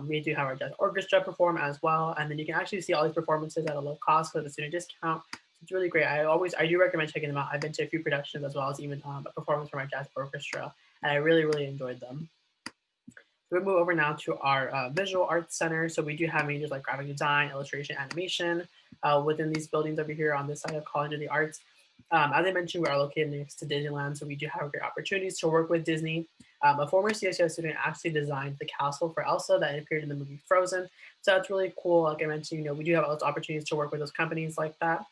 We do have our jazz orchestra perform as well. And then you can actually see all these performances at a low cost with a student discount. It's really great. I do recommend checking them out. I've been to a few productions as well as even a performance from our jazz orchestra, and I really, really enjoyed them. So we move over now to our Visual Arts Center. So we do have majors like graphic design, illustration, animation within these buildings over here on this side of College of the Arts. As I mentioned, we are located next to Disneyland, so we do have great opportunities to work with Disney. A former CSUF student actually designed the castle for Elsa that appeared in the movie Frozen. So that's really cool. Like I mentioned, we do have those opportunities to work with those companies like that.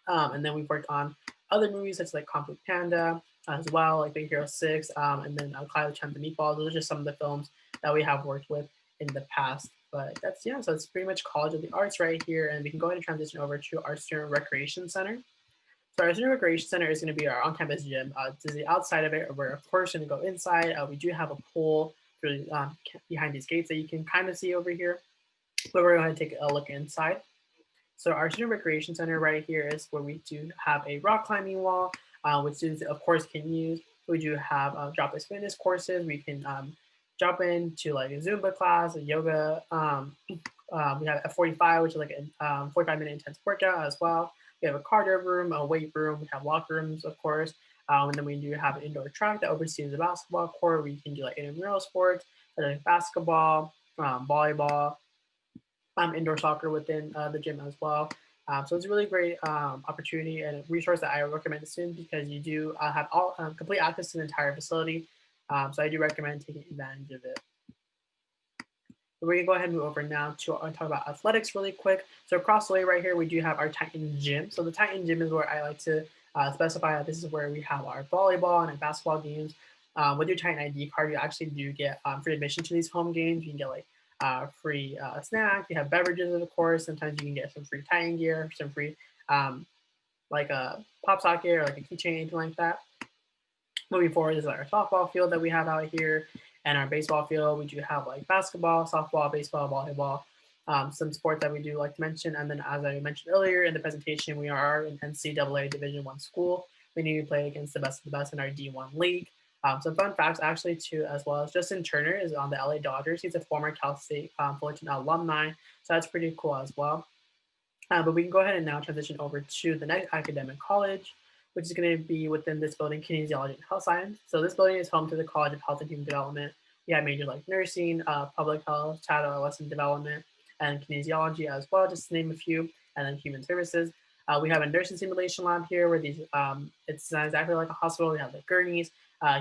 And then we've worked on other movies such as like Kung Fu Panda as well, like Big Hero 6, and then Clyde the Champ and Meatballs. Those are just some of the films that we have worked with in the past. But that's, yeah, so it's pretty much College of the Arts right here. And we can go ahead and transition over to our Student Recreation Center. So our Student Recreation Center is going to be our on-campus gym. To the outside of it, we're of course going to go inside. We do have a pool through, behind these gates that you can kind of see over here. But we're going to take a look inside. So our Student Recreation Center right here is where we do have a rock climbing wall, which students of course can use. We do have drop-in fitness courses. We can drop into like a Zumba class, a yoga. We have a 45, which is like a 45-minute intense workout as well. We have a cardio room, a weight room. We have locker rooms, of course. And then we do have an indoor track that oversees the basketball court where you can do like intramural sports, like basketball, volleyball, indoor soccer within the gym as well. So it's a really great opportunity and a resource that I recommend to students because you do have all complete access to the entire facility. So I do recommend taking advantage of it. We're going to go ahead and move over now to talk about athletics really quick. So across the way right here, we do have our Titan Gym. So the Titan Gym is where I like to specify that this is where we have our volleyball and our basketball games. With your Titan ID card, you actually do get free admission to these home games. You can get like free snack. You have beverages, of course. Sometimes you can get some free Titan gear, some free like a pop socket or like a keychain, anything like that. Moving forward, this is our softball field that we have out here. And our baseball field, we do have like basketball, softball, baseball, volleyball, some sports that we do like to mention. And then as I mentioned earlier in the presentation, we are an NCAA Division I school. We need to play against the best of the best in our D1 league. Some fun facts actually too, as well as Justin Turner is on the LA Dodgers. He's a former Cal State Fullerton alumni, so that's pretty cool as well. But we can go ahead and now transition over to the next academic college, which is going to be within this building, Kinesiology and Health Science. So this building is home to the College of Health and Human Development. We have majors like nursing, public health, child adolescent development, and kinesiology as well, just to name a few, and then human services. We have a nursing simulation lab here where these, it's not exactly like a hospital. We have the gurneys,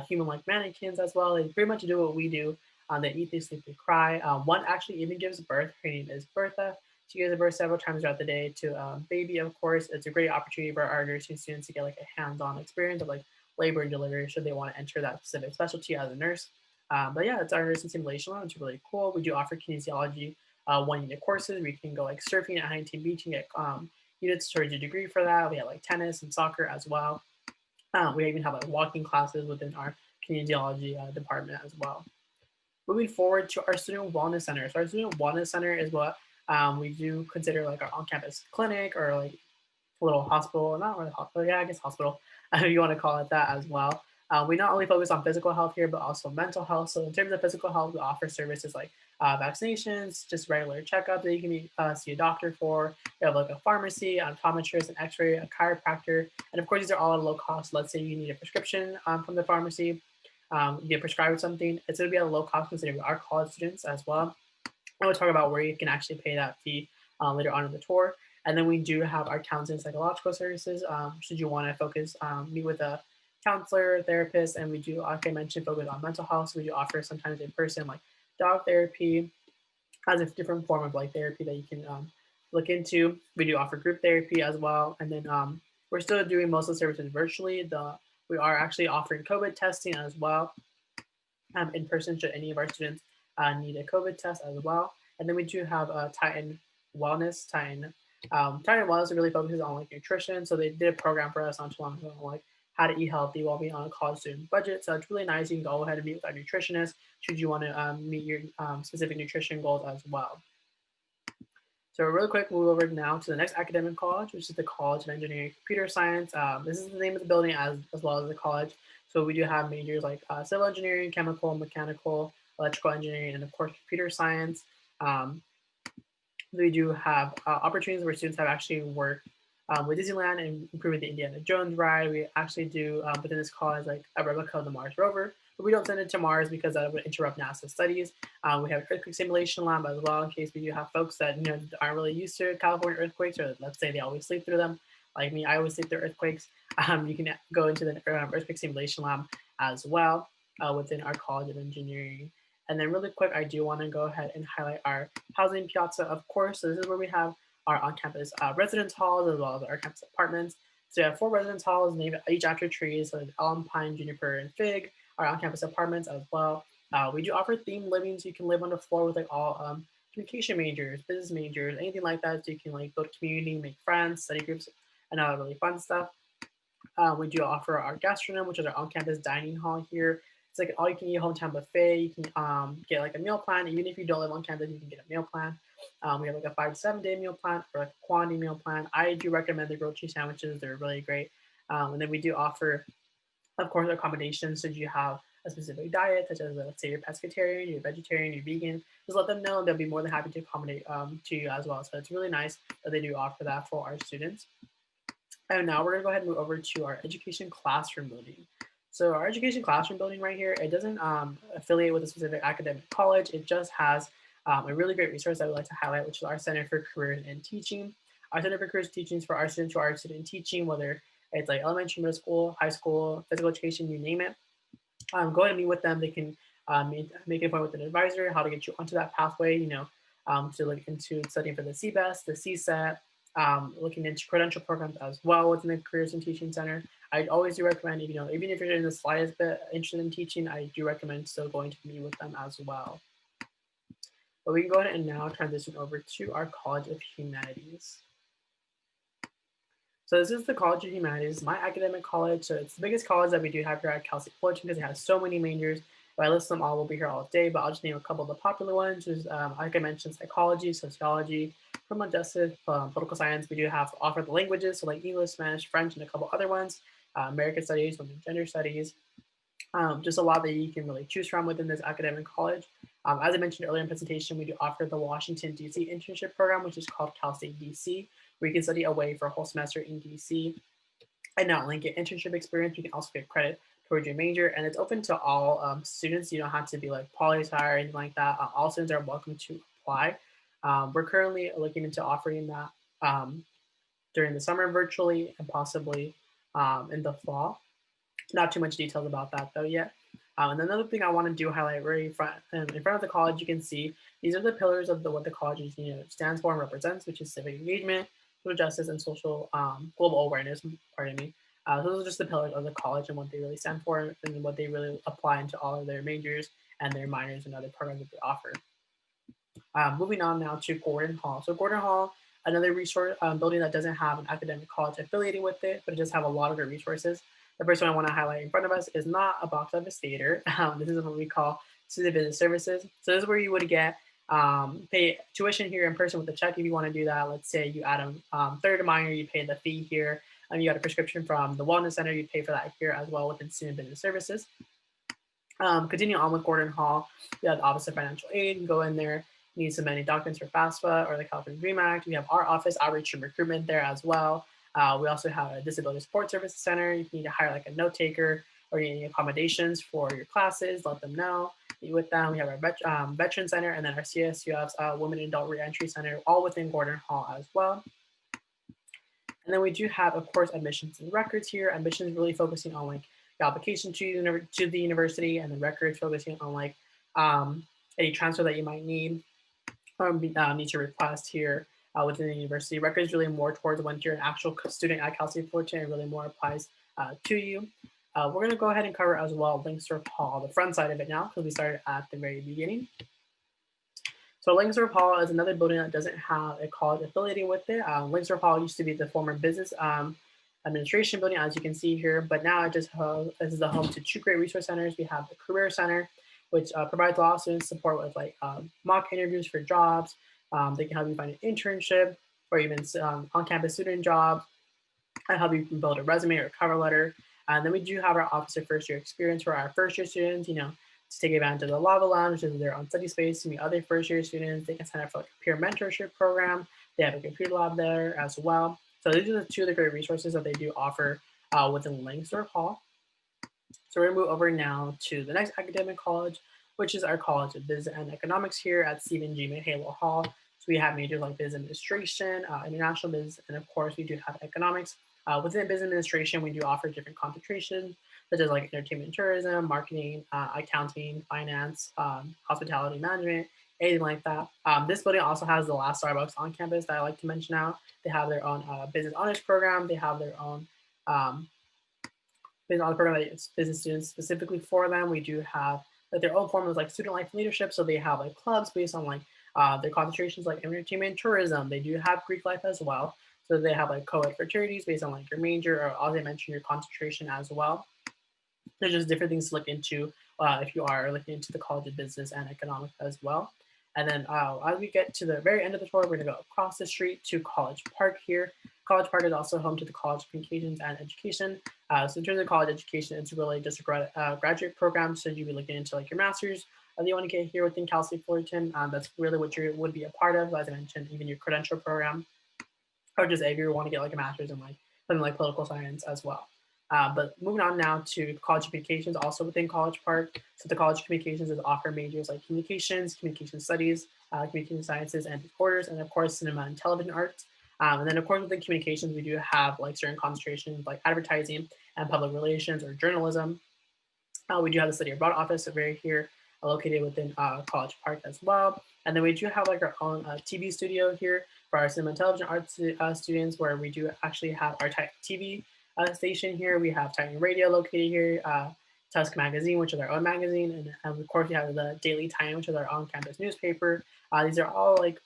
human-like mannequins as well. They pretty much do what we do. They eat, they sleep, they cry. One actually even gives birth. Her name is Bertha. She gives birth several times throughout the day to baby, of course. It's a great opportunity for our nursing students to get like a hands-on experience of like labor and delivery should they want to enter that specific specialty as a nurse. But yeah, it's our nursing simulation lab. It's really cool. We do offer kinesiology 1-unit courses where you can go like surfing at Huntington Beach and get units towards your degree for that. We have like tennis and soccer as well. We even have like walking classes within our kinesiology department as well. Moving forward to our student wellness center. So our student wellness center is what we do consider like our on-campus clinic or like a little hospital, not really hospital, yeah, I guess hospital, if you want to call it that as well. We not only focus on physical health here, but also mental health. So in terms of physical health, we offer services like vaccinations, just regular checkups that you can see a doctor for. We have like a pharmacy, an optometrist, an x-ray, a chiropractor. And of course, these are all at low cost. Let's say you need a prescription from the pharmacy, you get prescribed something. It's going to be at a low cost considering our college students as well. And we'll talk about where you can actually pay that fee later on in the tour. And then we do have our counseling psychological services. Should you want to focus, meet with a counselor, therapist, and we do, like I mentioned, focus on mental health. So we do offer sometimes in person, like dog therapy as a different form of like therapy that you can look into. We do offer group therapy as well. And then we're still doing most of the services virtually. We are actually offering COVID testing as well in person should any of our students need a COVID test as well. And then we do have Titan Wellness. Titan Wellness really focuses on like nutrition. So they did a program for us not too long ago, like how to eat healthy while being on a college student budget. So it's really nice. You can go ahead and meet with our nutritionist should you want to meet your specific nutrition goals as well. So really quick, move over now to the next academic college, which is the College of Engineering and Computer Science. This is the name of the building as well as the college. So we do have majors like civil engineering, chemical, mechanical, electrical engineering, and of course, computer science. We do have opportunities where students have actually worked with Disneyland and improving the Indiana Jones ride. We actually do within this college like a replica of the Mars rover, but we don't send it to Mars because that would interrupt NASA studies. We have an earthquake simulation lab as well in case we do have folks that aren't really used to California earthquakes, or let's say they always sleep through them. Like me, I always sleep through earthquakes. You can go into the earthquake simulation lab as well within our College of Engineering. And then really quick, I do want to go ahead and highlight our housing piazza, of course. So this is where we have our on-campus residence halls as well as our campus apartments. So we have 4 residence halls named each after trees, so elm, pine, juniper, and fig. Our on-campus apartments as well. We do offer themed living, so you can live on the floor with like all communication majors, business majors, anything like that. So you can like build community, make friends, study groups, and all really fun stuff. We do offer our gastronome, which is our on-campus dining hall here. It's like all you can eat hometown buffet. You can get like a meal plan. Even if you don't live on campus, you can get a meal plan. We have like a 5 to 7 day meal plan or like a quantity meal plan. I do recommend the grilled cheese sandwiches. They're really great. And then we do offer, of course, accommodations. So you have a specific diet, such as let's say you're pescatarian, you're vegetarian, you're vegan, just let them know. They'll be more than happy to accommodate to you as well. So it's really nice that they do offer that for our students. And now we're gonna go ahead and move over to our education classroom building. So our education classroom building right here, it doesn't affiliate with a specific academic college. It just has a really great resource that I would like to highlight, which is our Center for Careers and Teaching. Our Center for Careers and Teaching is for our students who are interested in teaching, whether it's like elementary, middle school, high school, physical education, you name it. Go ahead and meet with them. They can make an appointment with an advisor, how to get you onto that pathway, to look into studying for the CBEST, the CSET, looking into credential programs as well within the Careers and Teaching Center. I always do recommend, even if you're in the slightest bit interested in teaching, I do recommend still going to meet with them as well. But we can go ahead and now transition over to our College of Humanities. So this is the College of Humanities, my academic college. So it's the biggest college that we do have here at Cal State Fullerton because it has so many majors. If I list them all, we'll be here all day, but I'll just name a couple of the popular ones. Which is, like I mentioned, psychology, sociology, criminal justice, political science. We do have offer the languages, so like English, Spanish, French, and a couple other ones. American studies, women and gender studies. Just a lot that you can really choose from within this academic college. As I mentioned earlier in the presentation, we do offer the Washington, D.C. internship program, which is called Cal State DC, where you can study away for a whole semester in DC and not only get internship experience, you can also get credit towards your major, and it's open to all students. You don't have to be like poli-sci or anything like that. All students are welcome to apply. We're currently looking into offering that during the summer virtually and possibly in the fall. Not too much details about that though yet. And another thing I want to do highlight right in front of the college, you can see these are the pillars of what the college is, stands for and represents, which is civic engagement, social justice, and social global awareness. Pardon me. Those are just the pillars of the college and what they really stand for and what they really apply into all of their majors and their minors and other programs that they offer. Moving on now to Gordon Hall. So Gordon Hall, another resource building that doesn't have an academic college affiliated with it, but it does have a lot of great resources. The first one I want to highlight in front of us is not a box office theater. This is what we call student business services. So this is where you would get pay tuition here in person with a check if you want to do that. Let's say you add a third minor, you pay the fee here. You got a prescription from the Wellness Center, you pay for that here as well within student business services. Continue on with Gordon Hall. You have the Office of Financial Aid. You can go in there. You need submit any documents for FAFSA or the California Dream Act. We have our office, outreach and recruitment there as well. We also have a Disability Support Services Center. If you need to hire like a note taker or you need any accommodations for your classes, let them know. Meet with them. We have our Veteran Center and then our CSUF's Women and Adult Reentry Center, all within Gordon Hall as well. And then we do have, of course, admissions and records here. Admissions really focusing on like the application to the university, and the records focusing on like any transfer that you might need or need to request here within the university. Records really more towards when you're an actual student at Cal State Fullerton, it really more applies to you. We're going to go ahead and cover as well Langsdorff Hall, the front side of it now, because we started at the very beginning. So Langsdorff Hall is another building that doesn't have a college affiliated with it. Langsdorff Hall used to be the former business administration building, as you can see here, but now it just this is the home to two great resource centers. We have the Career Center, which provides law students support with like mock interviews for jobs. They can help you find an internship or even on-campus student jobs, and help you build a resume or a cover letter. And then we do have our Office of First Year Experience for our first-year students, to take advantage of the Lava Lounge, which is their own study space to meet other first-year students. They can sign up for like a peer mentorship program. They have a computer lab there as well. So these are the two of the great resources that they do offer within Langsdorff Hall. So we're gonna move over now to the next academic college, which is our College of Business and Economics here at Stephen G. Mejia Hall. So we have majors like business administration, international business, and of course we do have economics. Within business administration, we do offer different concentrations, such as like entertainment and tourism, marketing, accounting, finance, hospitality management, anything like that. This building also has the last Starbucks on campus that I like to mention now. They have their own business honors program. They have their own business honors program that is business students specifically for them. We do have like their own form of like student life leadership. So they have like clubs based on like their concentrations like entertainment and tourism. They do have Greek life as well. So they have like co-ed fraternities based on like your major, or as I mentioned, your concentration as well. There's just different things to look into if you are looking into the College of Business and Economics as well. And then as we get to the very end of the tour, we're going to go across the street to College Park here. College Park is also home to the College of Communications and Education. So in terms of college education, it's really just a graduate program. So you'll be looking into like your master's that you want to get here within Cal State Fullerton. That's really what you would be a part of, as I mentioned, even your credential program, or just if you want to get like a master's in like something like political science as well. But moving on now to College of Communications, also within College Park. So the College of Communications is offer majors like communications, communication studies, communication sciences and disorders, and of course, cinema and television arts. And then of course, within communications, we do have like certain concentrations like advertising and public relations or journalism. We do have the study abroad office over here located within College Park as well. And then we do have like our own TV studio here for our cinema and television arts students, where we do actually have our Titan TV station here. We have Titan Radio located here, Tusk Magazine, which is our own magazine, and of course we have the Daily Titan, which is our on-campus newspaper. These are all like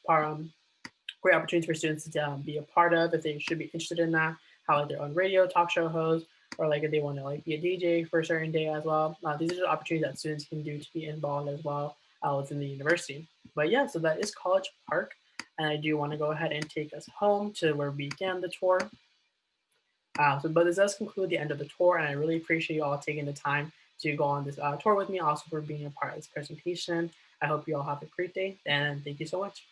great opportunities for students to be a part of if they should be interested in that. Have like their own radio talk show host, or like if they want to like be a DJ for a certain day as well. These are the opportunities that students can do to be involved as well within the university. But yeah, so that is College Park, and I do want to go ahead and take us home to where we began the tour. But this does conclude the end of the tour, and I really appreciate you all taking the time to go on this tour with me, also for being a part of this presentation. I hope you all have a great day, and thank you so much.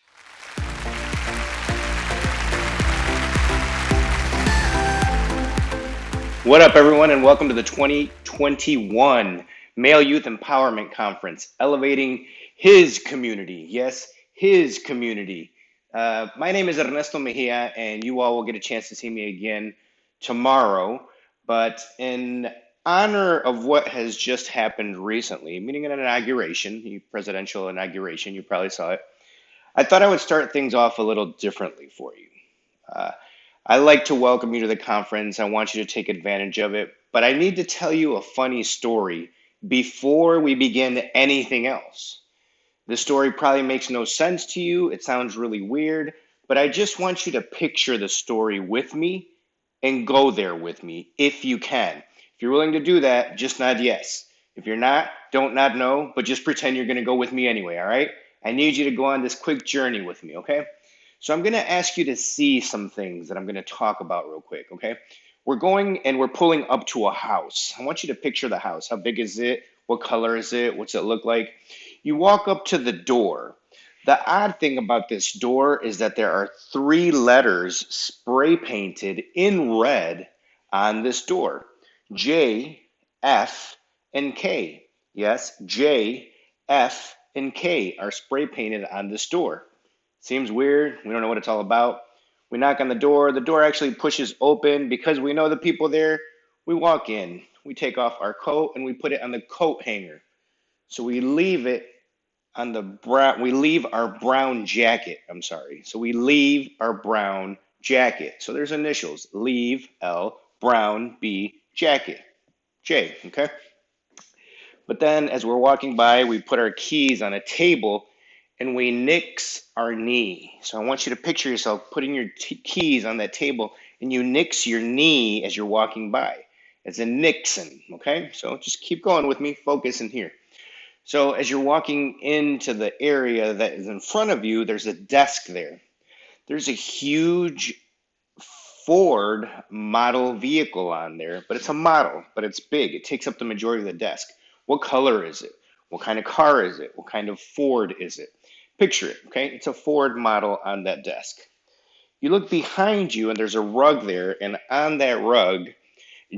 What up, everyone, and welcome to the 2021 Male Youth Empowerment Conference, elevating his community. Yes, his community. My name is Ernesto Mejia, and you all will get a chance to see me again tomorrow. But in honor of what has just happened recently, meaning an inauguration, presidential inauguration, you probably saw it, I thought I would start things off a little differently for you. I like to welcome you to the conference. I want you to take advantage of it, but I need to tell you a funny story before we begin anything else. The story probably makes no sense to you. It sounds really weird, but I just want you to picture the story with me and go there with me if you can. If you're willing to do that, just nod yes. If you're not, don't nod no, but just pretend you're going to go with me anyway, all right? I need you to go on this quick journey with me, okay? So I'm going to ask you to see some things that I'm going to talk about real quick, okay? We're going and we're pulling up to a house. I want you to picture the house. How big is it? What color is it? What's it look like? You walk up to the door. The odd thing about this door is that there are 3 letters spray painted in red on this door. J, F, and K. Yes, J, F, and K are spray painted on this door. Seems weird. We don't know what it's all about. We knock on the door actually pushes open. Because we know the people there, we walk in. We take off our coat and we put it on the coat hanger. So we leave it on the brown, we leave our brown jacket. I'm sorry. So we leave our brown jacket. So there's initials, leave, L, brown, B, jacket, J, okay? But then as we're walking by, we put our keys on a table and we nix our knee. So I want you to picture yourself putting your keys on that table and you nix your knee as you're walking by. It's a nixing, okay? So just keep going with me, focus in here. So as you're walking into the area that is in front of you, there's a desk there. There's a huge Ford model vehicle on there, but it's a model, but it's big. It takes up the majority of the desk. What color is it? What kind of car is it? What kind of Ford is it? Picture it, okay? It's a Ford model on that desk. You look behind you and there's a rug there, and on that rug,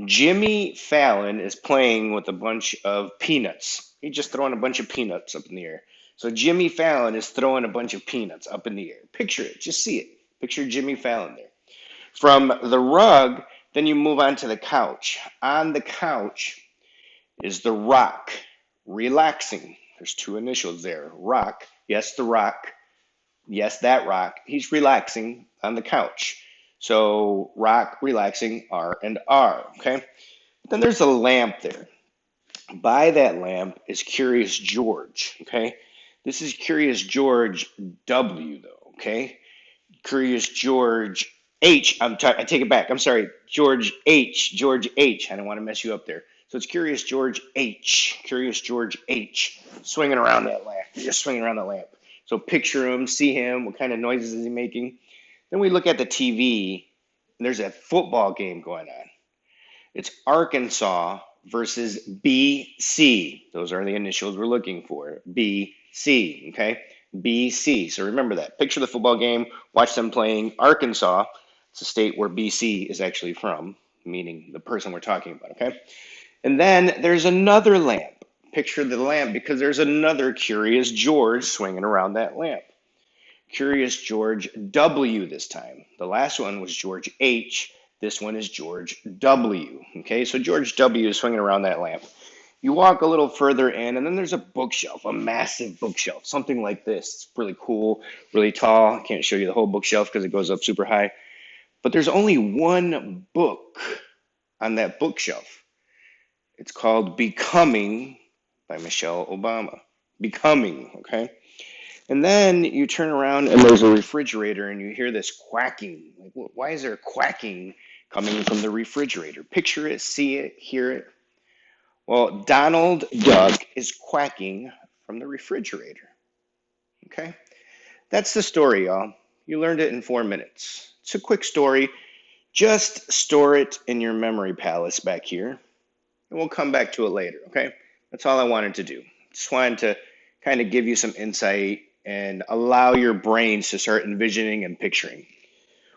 Jimmy Fallon is playing with a bunch of peanuts. He's just throwing a bunch of peanuts up in the air. So Jimmy Fallon is throwing a bunch of peanuts up in the air. Picture it, just see it. Picture Jimmy Fallon there. From the rug, then you move on to the couch. On the couch is the Rock, relaxing. There's 2 initials there. Rock, yes, the Rock. Yes, that Rock. He's relaxing on the couch. So Rock, relaxing, R and R, okay? Then there's a lamp there. By that lamp is Curious George, okay? This is Curious George W, though, okay? Curious George H. I take it back. I'm sorry. George H. George H. I don't want to mess you up there. So it's Curious George H. Curious George H. Swinging around that lamp. Just swinging around the lamp. So picture him, see him. What kind of noises is he making? Then we look at the TV, and there's a football game going on. It's Arkansas versus BC. Those are the initials we're looking for. BC, okay? BC. So remember that. Picture the football game. Watch them playing Arkansas. It's a state where BC is actually from, meaning the person we're talking about, okay? And then there's another lamp. Picture the lamp because there's another Curious George swinging around that lamp. Curious George W this time. The last one was George H. This one is George W. Okay, so George W is swinging around that lamp. You walk a little further in, and then there's a bookshelf, a massive bookshelf, something like this. It's really cool, really tall. I can't show you the whole bookshelf because it goes up super high. But there's only one book on that bookshelf. It's called Becoming by Michelle Obama. Becoming, okay? And then you turn around and there's a refrigerator and you hear this quacking. Like, why is there quacking coming from the refrigerator? Picture it, see it, hear it. Well, Donald Duck is quacking from the refrigerator. Okay? That's the story, y'all. You learned it in 4 minutes. It's a quick story. Just store it in your memory palace back here. and we'll come back to it later, okay? That's all I wanted to do. Just wanted to kind of give you some insight and allow your brains to start envisioning and picturing.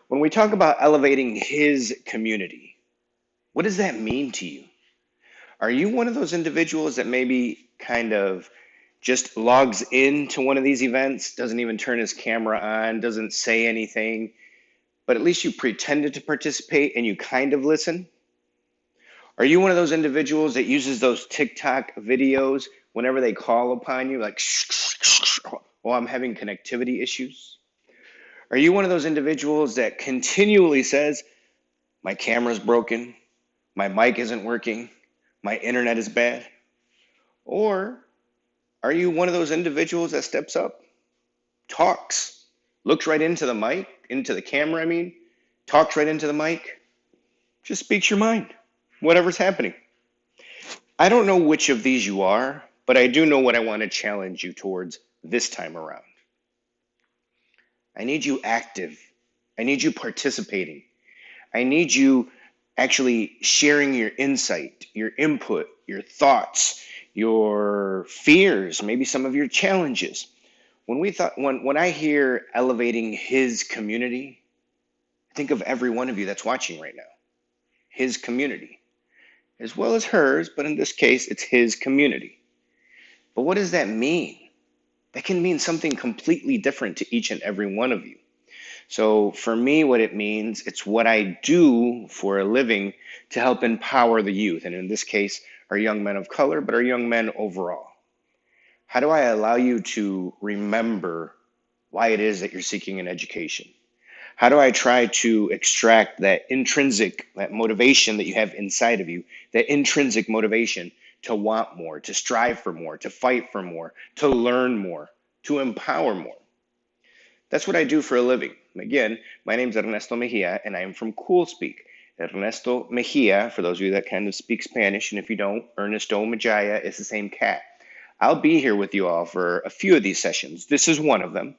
When we talk about elevating his community, what does that mean to you? Are you one of those individuals that maybe kind of just logs into one of these events, doesn't even turn his camera on, doesn't say anything, but at least you pretended to participate and you kind of listen? Are you one of those individuals that uses those TikTok videos whenever they call upon you, like, oh, I'm having connectivity issues? Are you one of those individuals that continually says, my camera's broken, my mic isn't working, my internet is bad? Or are you one of those individuals that steps up, talks, looks right into the mic, into the camera, talks right into the mic, just speaks your mind, whatever's happening? I don't know which of these you are, but I do know what I want to challenge you towards this time around. I need you active. I need you participating. I need you actually sharing your insight, your input, your thoughts, your fears, maybe some of your challenges. When I hear elevating his community, I think of every one of you that's watching right now. His community, as well as hers, but in this case, it's his community. But what does that mean? That can mean something completely different to each and every one of you. So for me, what it means, it's what I do for a living to help empower the youth. And in this case, our young men of color, but our young men overall. How do I allow you to remember why it is that you're seeking an education? How do I try to extract that motivation that you have inside of you, that intrinsic motivation to want more, to strive for more, to fight for more, to learn more, to empower more? That's what I do for a living. Again, my name is Ernesto Mejia, and I am from CoolSpeak. Ernesto Mejia, for those of you that kind of speak Spanish, and if you don't, Ernesto Mejia is the same cat. I'll be here with you all for a few of these sessions. This is one of them.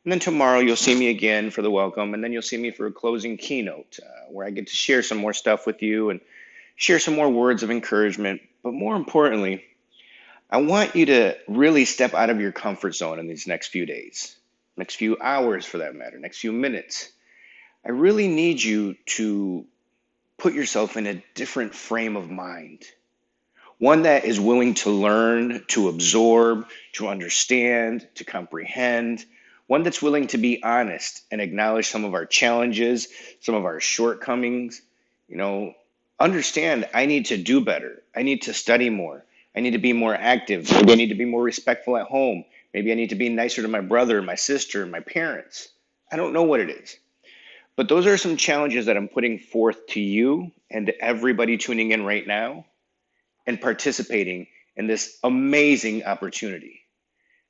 And then tomorrow you'll see me again for the welcome, and then you'll see me for a closing keynote where I get to share some more stuff with you and share some more words of encouragement. But more importantly, I want you to really step out of your comfort zone in these next few days, next few hours for that matter, next few minutes. I really need you to put yourself in a different frame of mind, one that is willing to learn, to absorb, to understand, to comprehend, one that's willing to be honest and acknowledge some of our challenges, some of our shortcomings. Understand I need to do better. I need to study more. I need to be more active. Maybe I need to be more respectful at home. Maybe I need to be nicer to my brother, my sister, my parents. I don't know what it is. But those are some challenges that I'm putting forth to you and to everybody tuning in right now and participating in this amazing opportunity.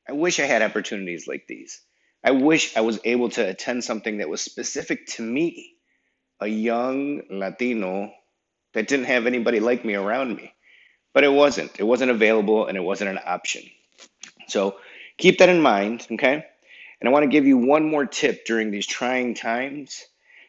I wish I had opportunities like these. I wish I was able to attend something that was specific to me, a young Latino that didn't have anybody like me around me. But it wasn't. It wasn't available, and it wasn't an option. So keep that in mind, okay? And I want to give you one more tip during these trying times.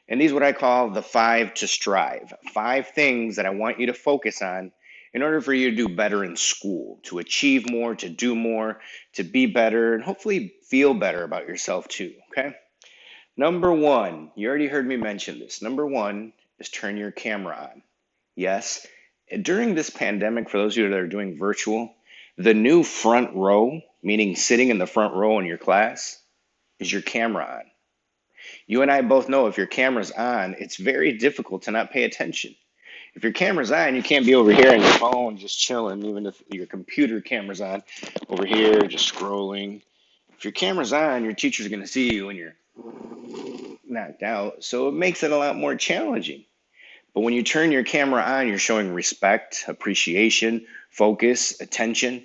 And these are what I call the 5 to strive. 5 things that I want you to focus on in order for you to do better in school, to achieve more, to do more, to be better, and hopefully feel better about yourself too, okay? Number 1, you already heard me mention this. Number 1 is turn your camera on. Yes, during this pandemic, for those of you that are doing virtual, the new front row, meaning sitting in the front row in your class, is your camera on. You and I both know if your camera's on, it's very difficult to not pay attention. If your camera's on, you can't be over here on your phone just chilling, even if your computer camera's on, over here just scrolling. If your camera's on, your teacher's going to see you when you're knocked out. So it makes it a lot more challenging. But when you turn your camera on, you're showing respect, appreciation, focus, attention.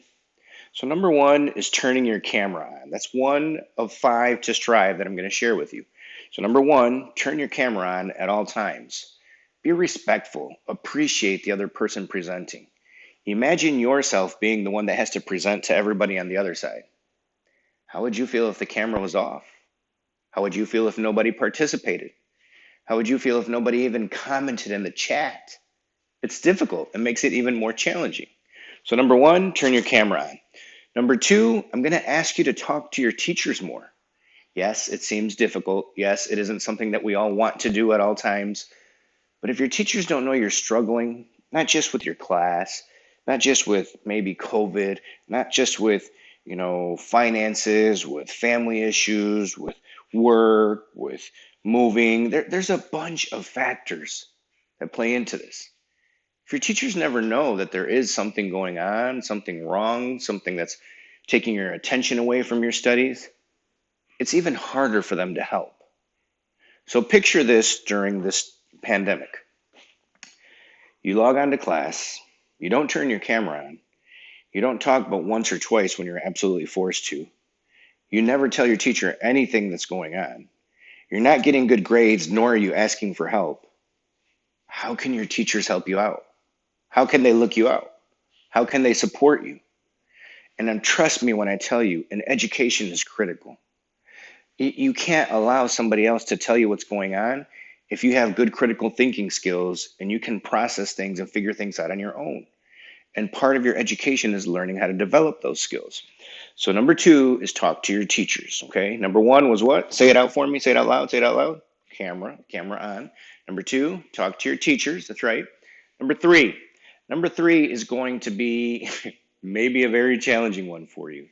So number 1 is turning your camera on. That's 1 of 5 to strive that I'm going to share with you. So number 1, turn your camera on at all times. Be respectful. Appreciate the other person presenting. Imagine yourself being the one that has to present to everybody on the other side. How would you feel if the camera was off? How would you feel if nobody participated? How would you feel if nobody even commented in the chat? It's difficult. It makes it even more challenging. So number one, turn your camera on. Number two, I'm going to ask you to talk to your teachers more. Yes, it seems difficult. Yes, it isn't something that we all want to do at all times. But if your teachers don't know you're struggling, not just with your class, not just with maybe COVID, not just with, finances, with family issues, with work, with moving, there's a bunch of factors that play into this. If your teachers never know that there is something going on, something wrong, something that's taking your attention away from your studies, it's even harder for them to help. So picture this during this pandemic. You log on to class, you don't turn your camera on, you don't talk but once or twice when you're absolutely forced to. You never tell your teacher anything that's going on. You're not getting good grades, nor are you asking for help. How can your teachers help you out? How can they look you out? How can they support you? And then trust me when I tell you, an education is critical. You can't allow somebody else to tell you what's going on if you have good critical thinking skills and you can process things and figure things out on your own. And part of your education is learning how to develop those skills. So number two is talk to your teachers, okay? Number one was what? Say it out for me. Say it out loud. Say it out loud. Camera on. Number two, talk to your teachers. That's right. Number three is going to be maybe a very challenging one for you.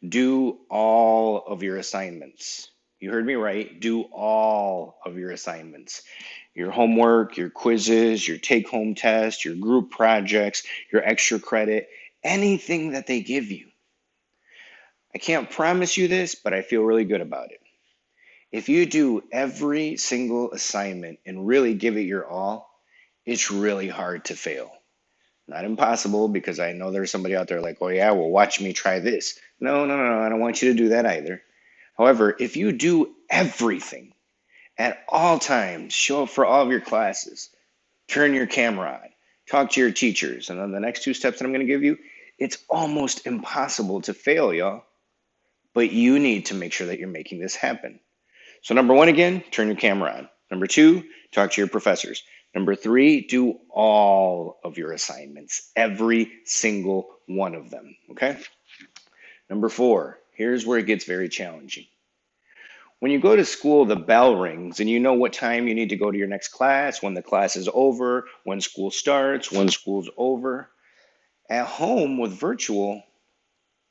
Do all of your assignments. You heard me right. Do all of your assignments. Your homework, your quizzes, your take-home test, your group projects, your extra credit, anything that they give you. I can't promise you this, but I feel really good about it. If you do every single assignment and really give it your all, it's really hard to fail. Not impossible, because I know there's somebody out there like, oh yeah, well, watch me try this. No, I don't want you to do that either. However, if you do everything at all times, show up for all of your classes, turn your camera on, talk to your teachers, and then the next two steps that I'm going to give you, it's almost impossible to fail, y'all. But you need to make sure that you're making this happen. So number one, again, turn your camera on. Number two, talk to your professors. Number three, do all of your assignments, every single one of them, okay? Number four, here's where it gets very challenging. When you go to school, the bell rings and you know what time you need to go to your next class, when the class is over, when school starts, when school's over. At home with virtual,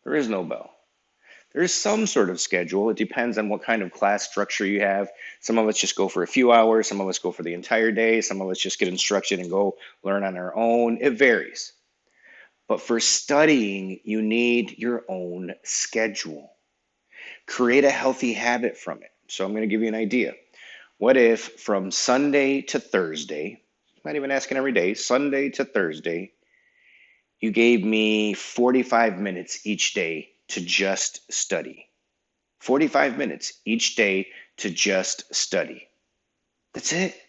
there is no bell. There is some sort of schedule. It depends on what kind of class structure you have. Some of us just go for a few hours. Some of us go for the entire day. Some of us just get instruction and go learn on our own. It varies. But for studying, you need your own schedule. Create a healthy habit from it. So I'm going to give you an idea. What if from Sunday to Thursday, not even asking every day, Sunday to Thursday, you gave me 45 minutes each day to just study. 45 minutes each day to just study. That's it.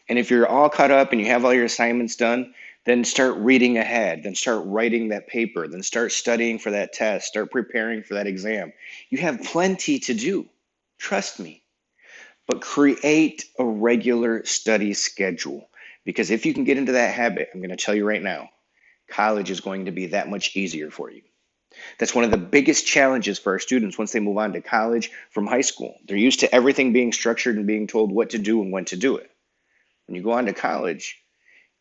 And if you're all caught up and you have all your assignments done, then start reading ahead, then start writing that paper, then start studying for that test, start preparing for that exam. You have plenty to do, trust me. But create a regular study schedule, because if you can get into that habit, I'm going to tell you right now, college is going to be that much easier for you. That's one of the biggest challenges for our students once they move on to college from high school. They're used to everything being structured and being told what to do and when to do it. When you go on to college,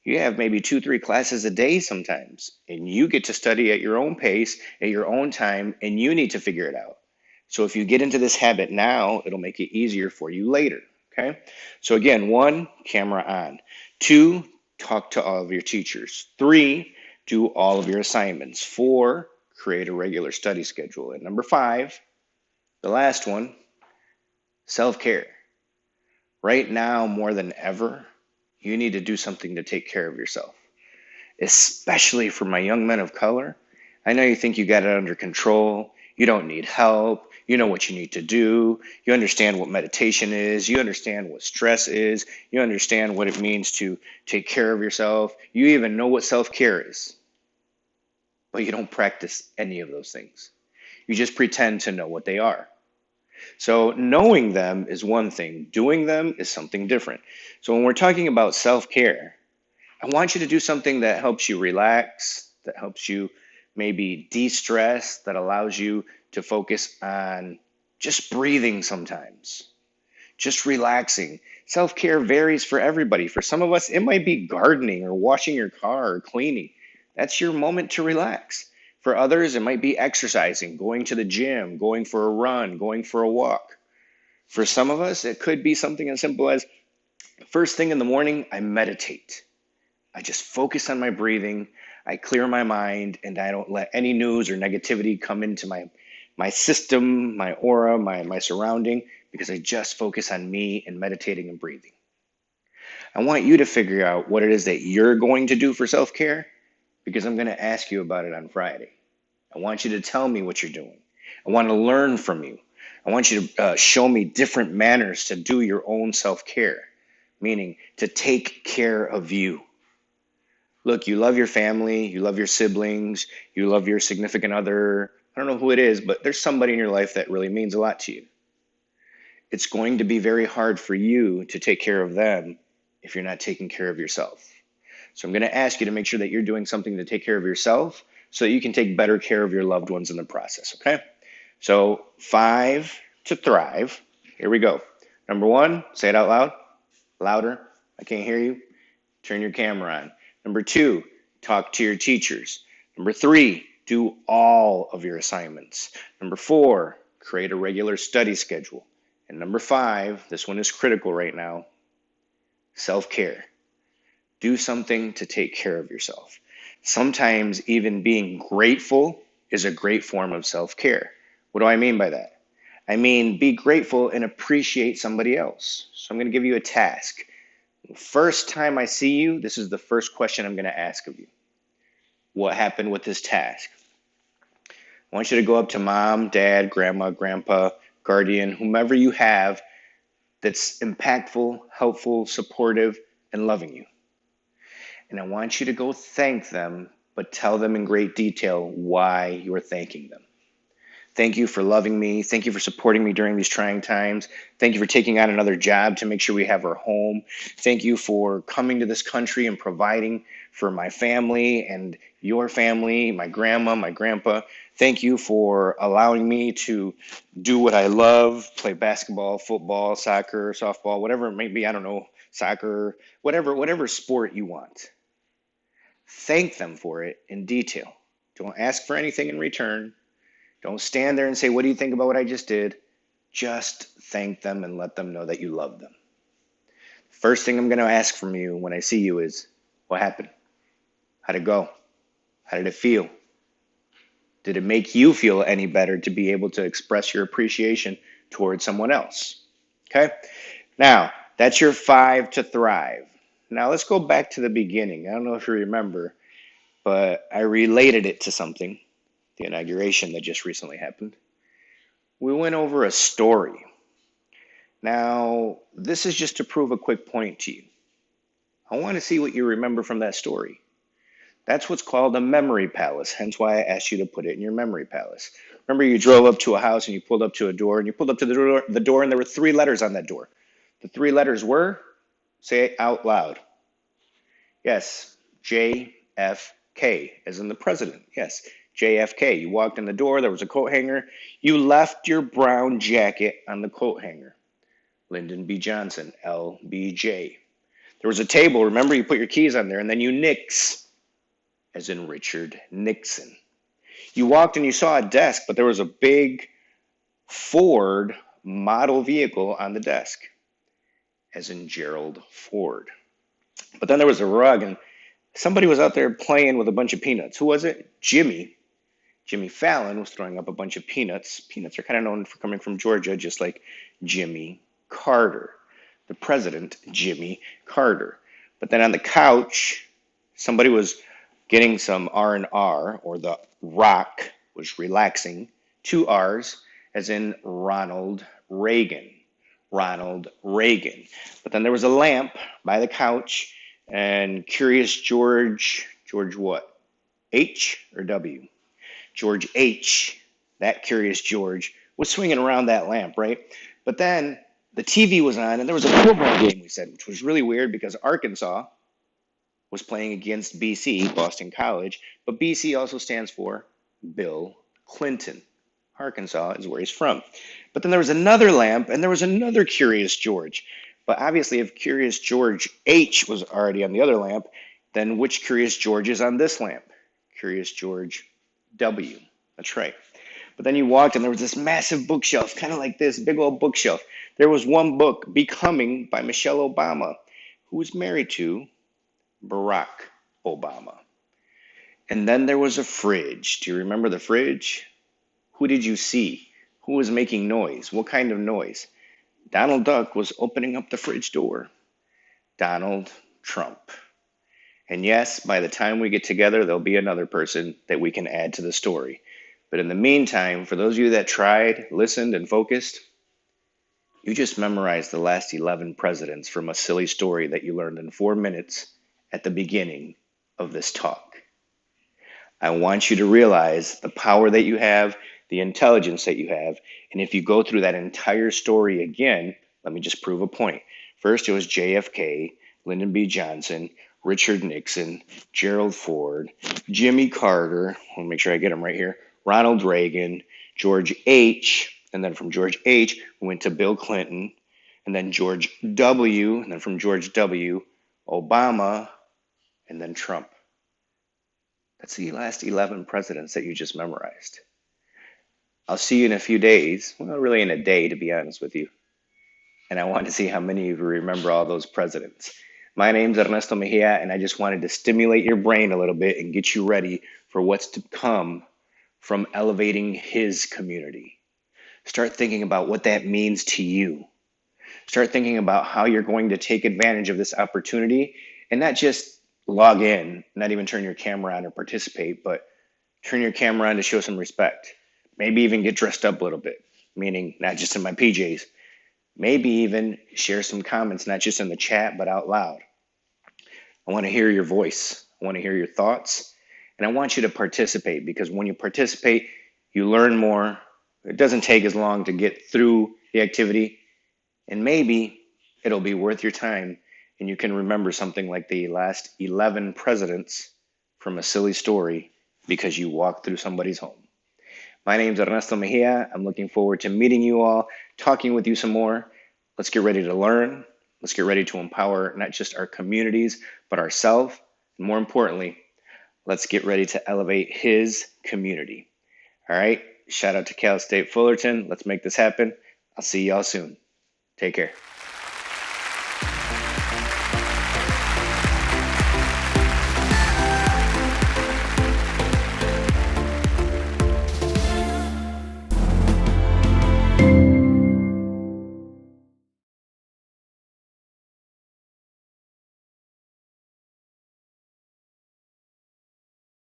you have maybe 2-3 classes a day sometimes, and you get to study at your own pace, at your own time, and you need to figure it out. So if you get into this habit now, it'll make it easier for you later, okay? So again, 1, camera on. 2, talk to all of your teachers. 3, do all of your assignments. 4, create a regular study schedule. And number 5, the last one, self-care. Right now, more than ever, you need to do something to take care of yourself, especially for my young men of color. I know you think you got it under control. You don't need help. You know what you need to do. You understand what meditation is. You understand what stress is. You understand what it means to take care of yourself. You even know what self-care is. But you don't practice any of those things. You just pretend to know what they are. So knowing them is one thing. Doing them is something different. So when we're talking about self-care, I want you to do something that helps you relax, that helps you maybe de-stress, that allows you to focus on just breathing sometimes, just relaxing. Self-care varies for everybody. For some of us, it might be gardening or washing your car or cleaning. That's your moment to relax. For others, it might be exercising, going to the gym, going for a run, going for a walk. For some of us, it could be something as simple as first thing in the morning, I meditate. I just focus on my breathing, I clear my mind, and I don't let any news or negativity come into my system, my aura, my surrounding, because I just focus on me and meditating and breathing. I want you to figure out what it is that you're going to do for self-care, because I'm going to ask you about it on Friday. I want you to tell me what you're doing. I want to learn from you. I want you to show me different manners to do your own self-care, meaning to take care of you. Look, you love your family, you love your siblings, you love your significant other. I don't know who it is, but there's somebody in your life that really means a lot to you. It's going to be very hard for you to take care of them if you're not taking care of yourself. So I'm going to ask you to make sure that you're doing something to take care of yourself so that you can take better care of your loved ones in the process, okay? So 5 to thrive. Here we go. Number 1, say it out loud. Louder. I can't hear you. Turn your camera on. Number 2, talk to your teachers. Number 3, do all of your assignments. Number 4, create a regular study schedule. And number 5, this one is critical right now, self-care. Do something to take care of yourself. Sometimes even being grateful is a great form of self-care. What do I mean by that? I mean, be grateful and appreciate somebody else. So I'm going to give you a task. First time I see you, this is the first question I'm going to ask of you. What happened with this task? I want you to go up to mom, dad, grandma, grandpa, guardian, whomever you have that's impactful, helpful, supportive, and loving you. And I want you to go thank them, but tell them in great detail why you're thanking them. Thank you for loving me. Thank you for supporting me during these trying times. Thank you for taking on another job to make sure we have our home. Thank you for coming to this country and providing for my family and your family, my grandma, my grandpa. Thank you for allowing me to do what I love, play basketball, football, soccer, softball, whatever it may be. I don't know, soccer, whatever sport you want. Thank them for it in detail. Don't ask for anything in return. Don't stand there and say, what do you think about what I just did? Just thank them and let them know that you love them. First thing I'm going to ask from you when I see you is, what happened? How'd it go? How did it feel? Did it make you feel any better to be able to express your appreciation towards someone else? Okay? Now, that's your 5 to thrive. Now, let's go back to the beginning. I don't know if you remember, but I related it to something. The inauguration that just recently happened. We went over a story. Now, this is just to prove a quick point to you. I want to see what you remember from that story. That's what's called a memory palace, hence why I asked you to put it in your memory palace. Remember, you drove up to a house and you pulled up to a door, and you pulled up to the door, and there were 3 letters on that door. The 3 letters were, say it out loud. Yes, JFK, as in the president. Yes, JFK. You walked in the door, there was a coat hanger. You left your brown jacket on the coat hanger. Lyndon B. Johnson, LBJ. There was a table, remember, you put your keys on there, and then you nix, as in Richard Nixon. You walked and you saw a desk, but there was a big Ford model vehicle on the desk, as in Gerald Ford. But then there was a rug, and somebody was out there playing with a bunch of peanuts. Who was it? Jimmy Fallon was throwing up a bunch of peanuts. Peanuts are kind of known for coming from Georgia, just like Jimmy Carter, the president, Jimmy Carter. But then on the couch, somebody was getting some R&R, or the Rock was relaxing. 2 R's, as in Ronald Reagan. Ronald Reagan. But then there was a lamp by the couch, and Curious George what? H or W? George H, that Curious George, was swinging around that lamp, right? But then the TV was on, and there was a football game, we said, which was really weird because Arkansas was playing against BC, Boston College, but BC also stands for Bill Clinton. Arkansas is where he's from. But then there was another lamp, and there was another Curious George. But obviously, if Curious George H was already on the other lamp, then which Curious George is on this lamp? Curious George W. That's right. But then you walked, and there was this massive bookshelf, kind of like this, big old bookshelf. There was one book, Becoming by Michelle Obama, who was married to Barack Obama. And then there was a fridge. Do you remember the fridge? Who did you see? Who was making noise? What kind of noise? Donald Duck was opening up the fridge door. Donald Trump. And yes, by the time we get together, there'll be another person that we can add to the story. But in the meantime, for those of you that tried, listened, and focused, you just memorized the last 11 presidents from a silly story that you learned in 4 minutes at the beginning of this talk. I want you to realize the power that you have, the intelligence that you have, and if you go through that entire story again, let me just prove a point. First, it was JFK, Lyndon B. Johnson, Richard Nixon, Gerald Ford, Jimmy Carter, I want to make sure I get them right here, Ronald Reagan, George H., and then from George H., we went to Bill Clinton, and then George W., and then from George W., Obama, and then Trump. That's the last 11 presidents that you just memorized. I'll see you in a few days, well, really in a day, to be honest with you. And I want to see how many of you remember all those presidents. My name's Ernesto Mejia, and I just wanted to stimulate your brain a little bit and get you ready for what's to come from elevating his community. Start thinking about what that means to you. Start thinking about how you're going to take advantage of this opportunity and not just log in, not even turn your camera on or participate, but turn your camera on to show some respect. Maybe even get dressed up a little bit, meaning not just in my PJs. Maybe even share some comments, not just in the chat, but out loud. I want to hear your voice. I want to hear your thoughts. And I want you to participate, because when you participate, you learn more. It doesn't take as long to get through the activity. And maybe it'll be worth your time, and you can remember something like the last 11 presidents from a silly story because you walked through somebody's home. My name's Ernesto Mejia. I'm looking forward to meeting you all, talking with you some more. Let's get ready to learn. Let's get ready to empower not just our communities, but ourselves. And more importantly, let's get ready to elevate his community. All right. Shout out to Cal State Fullerton. Let's make this happen. I'll see y'all soon. Take care.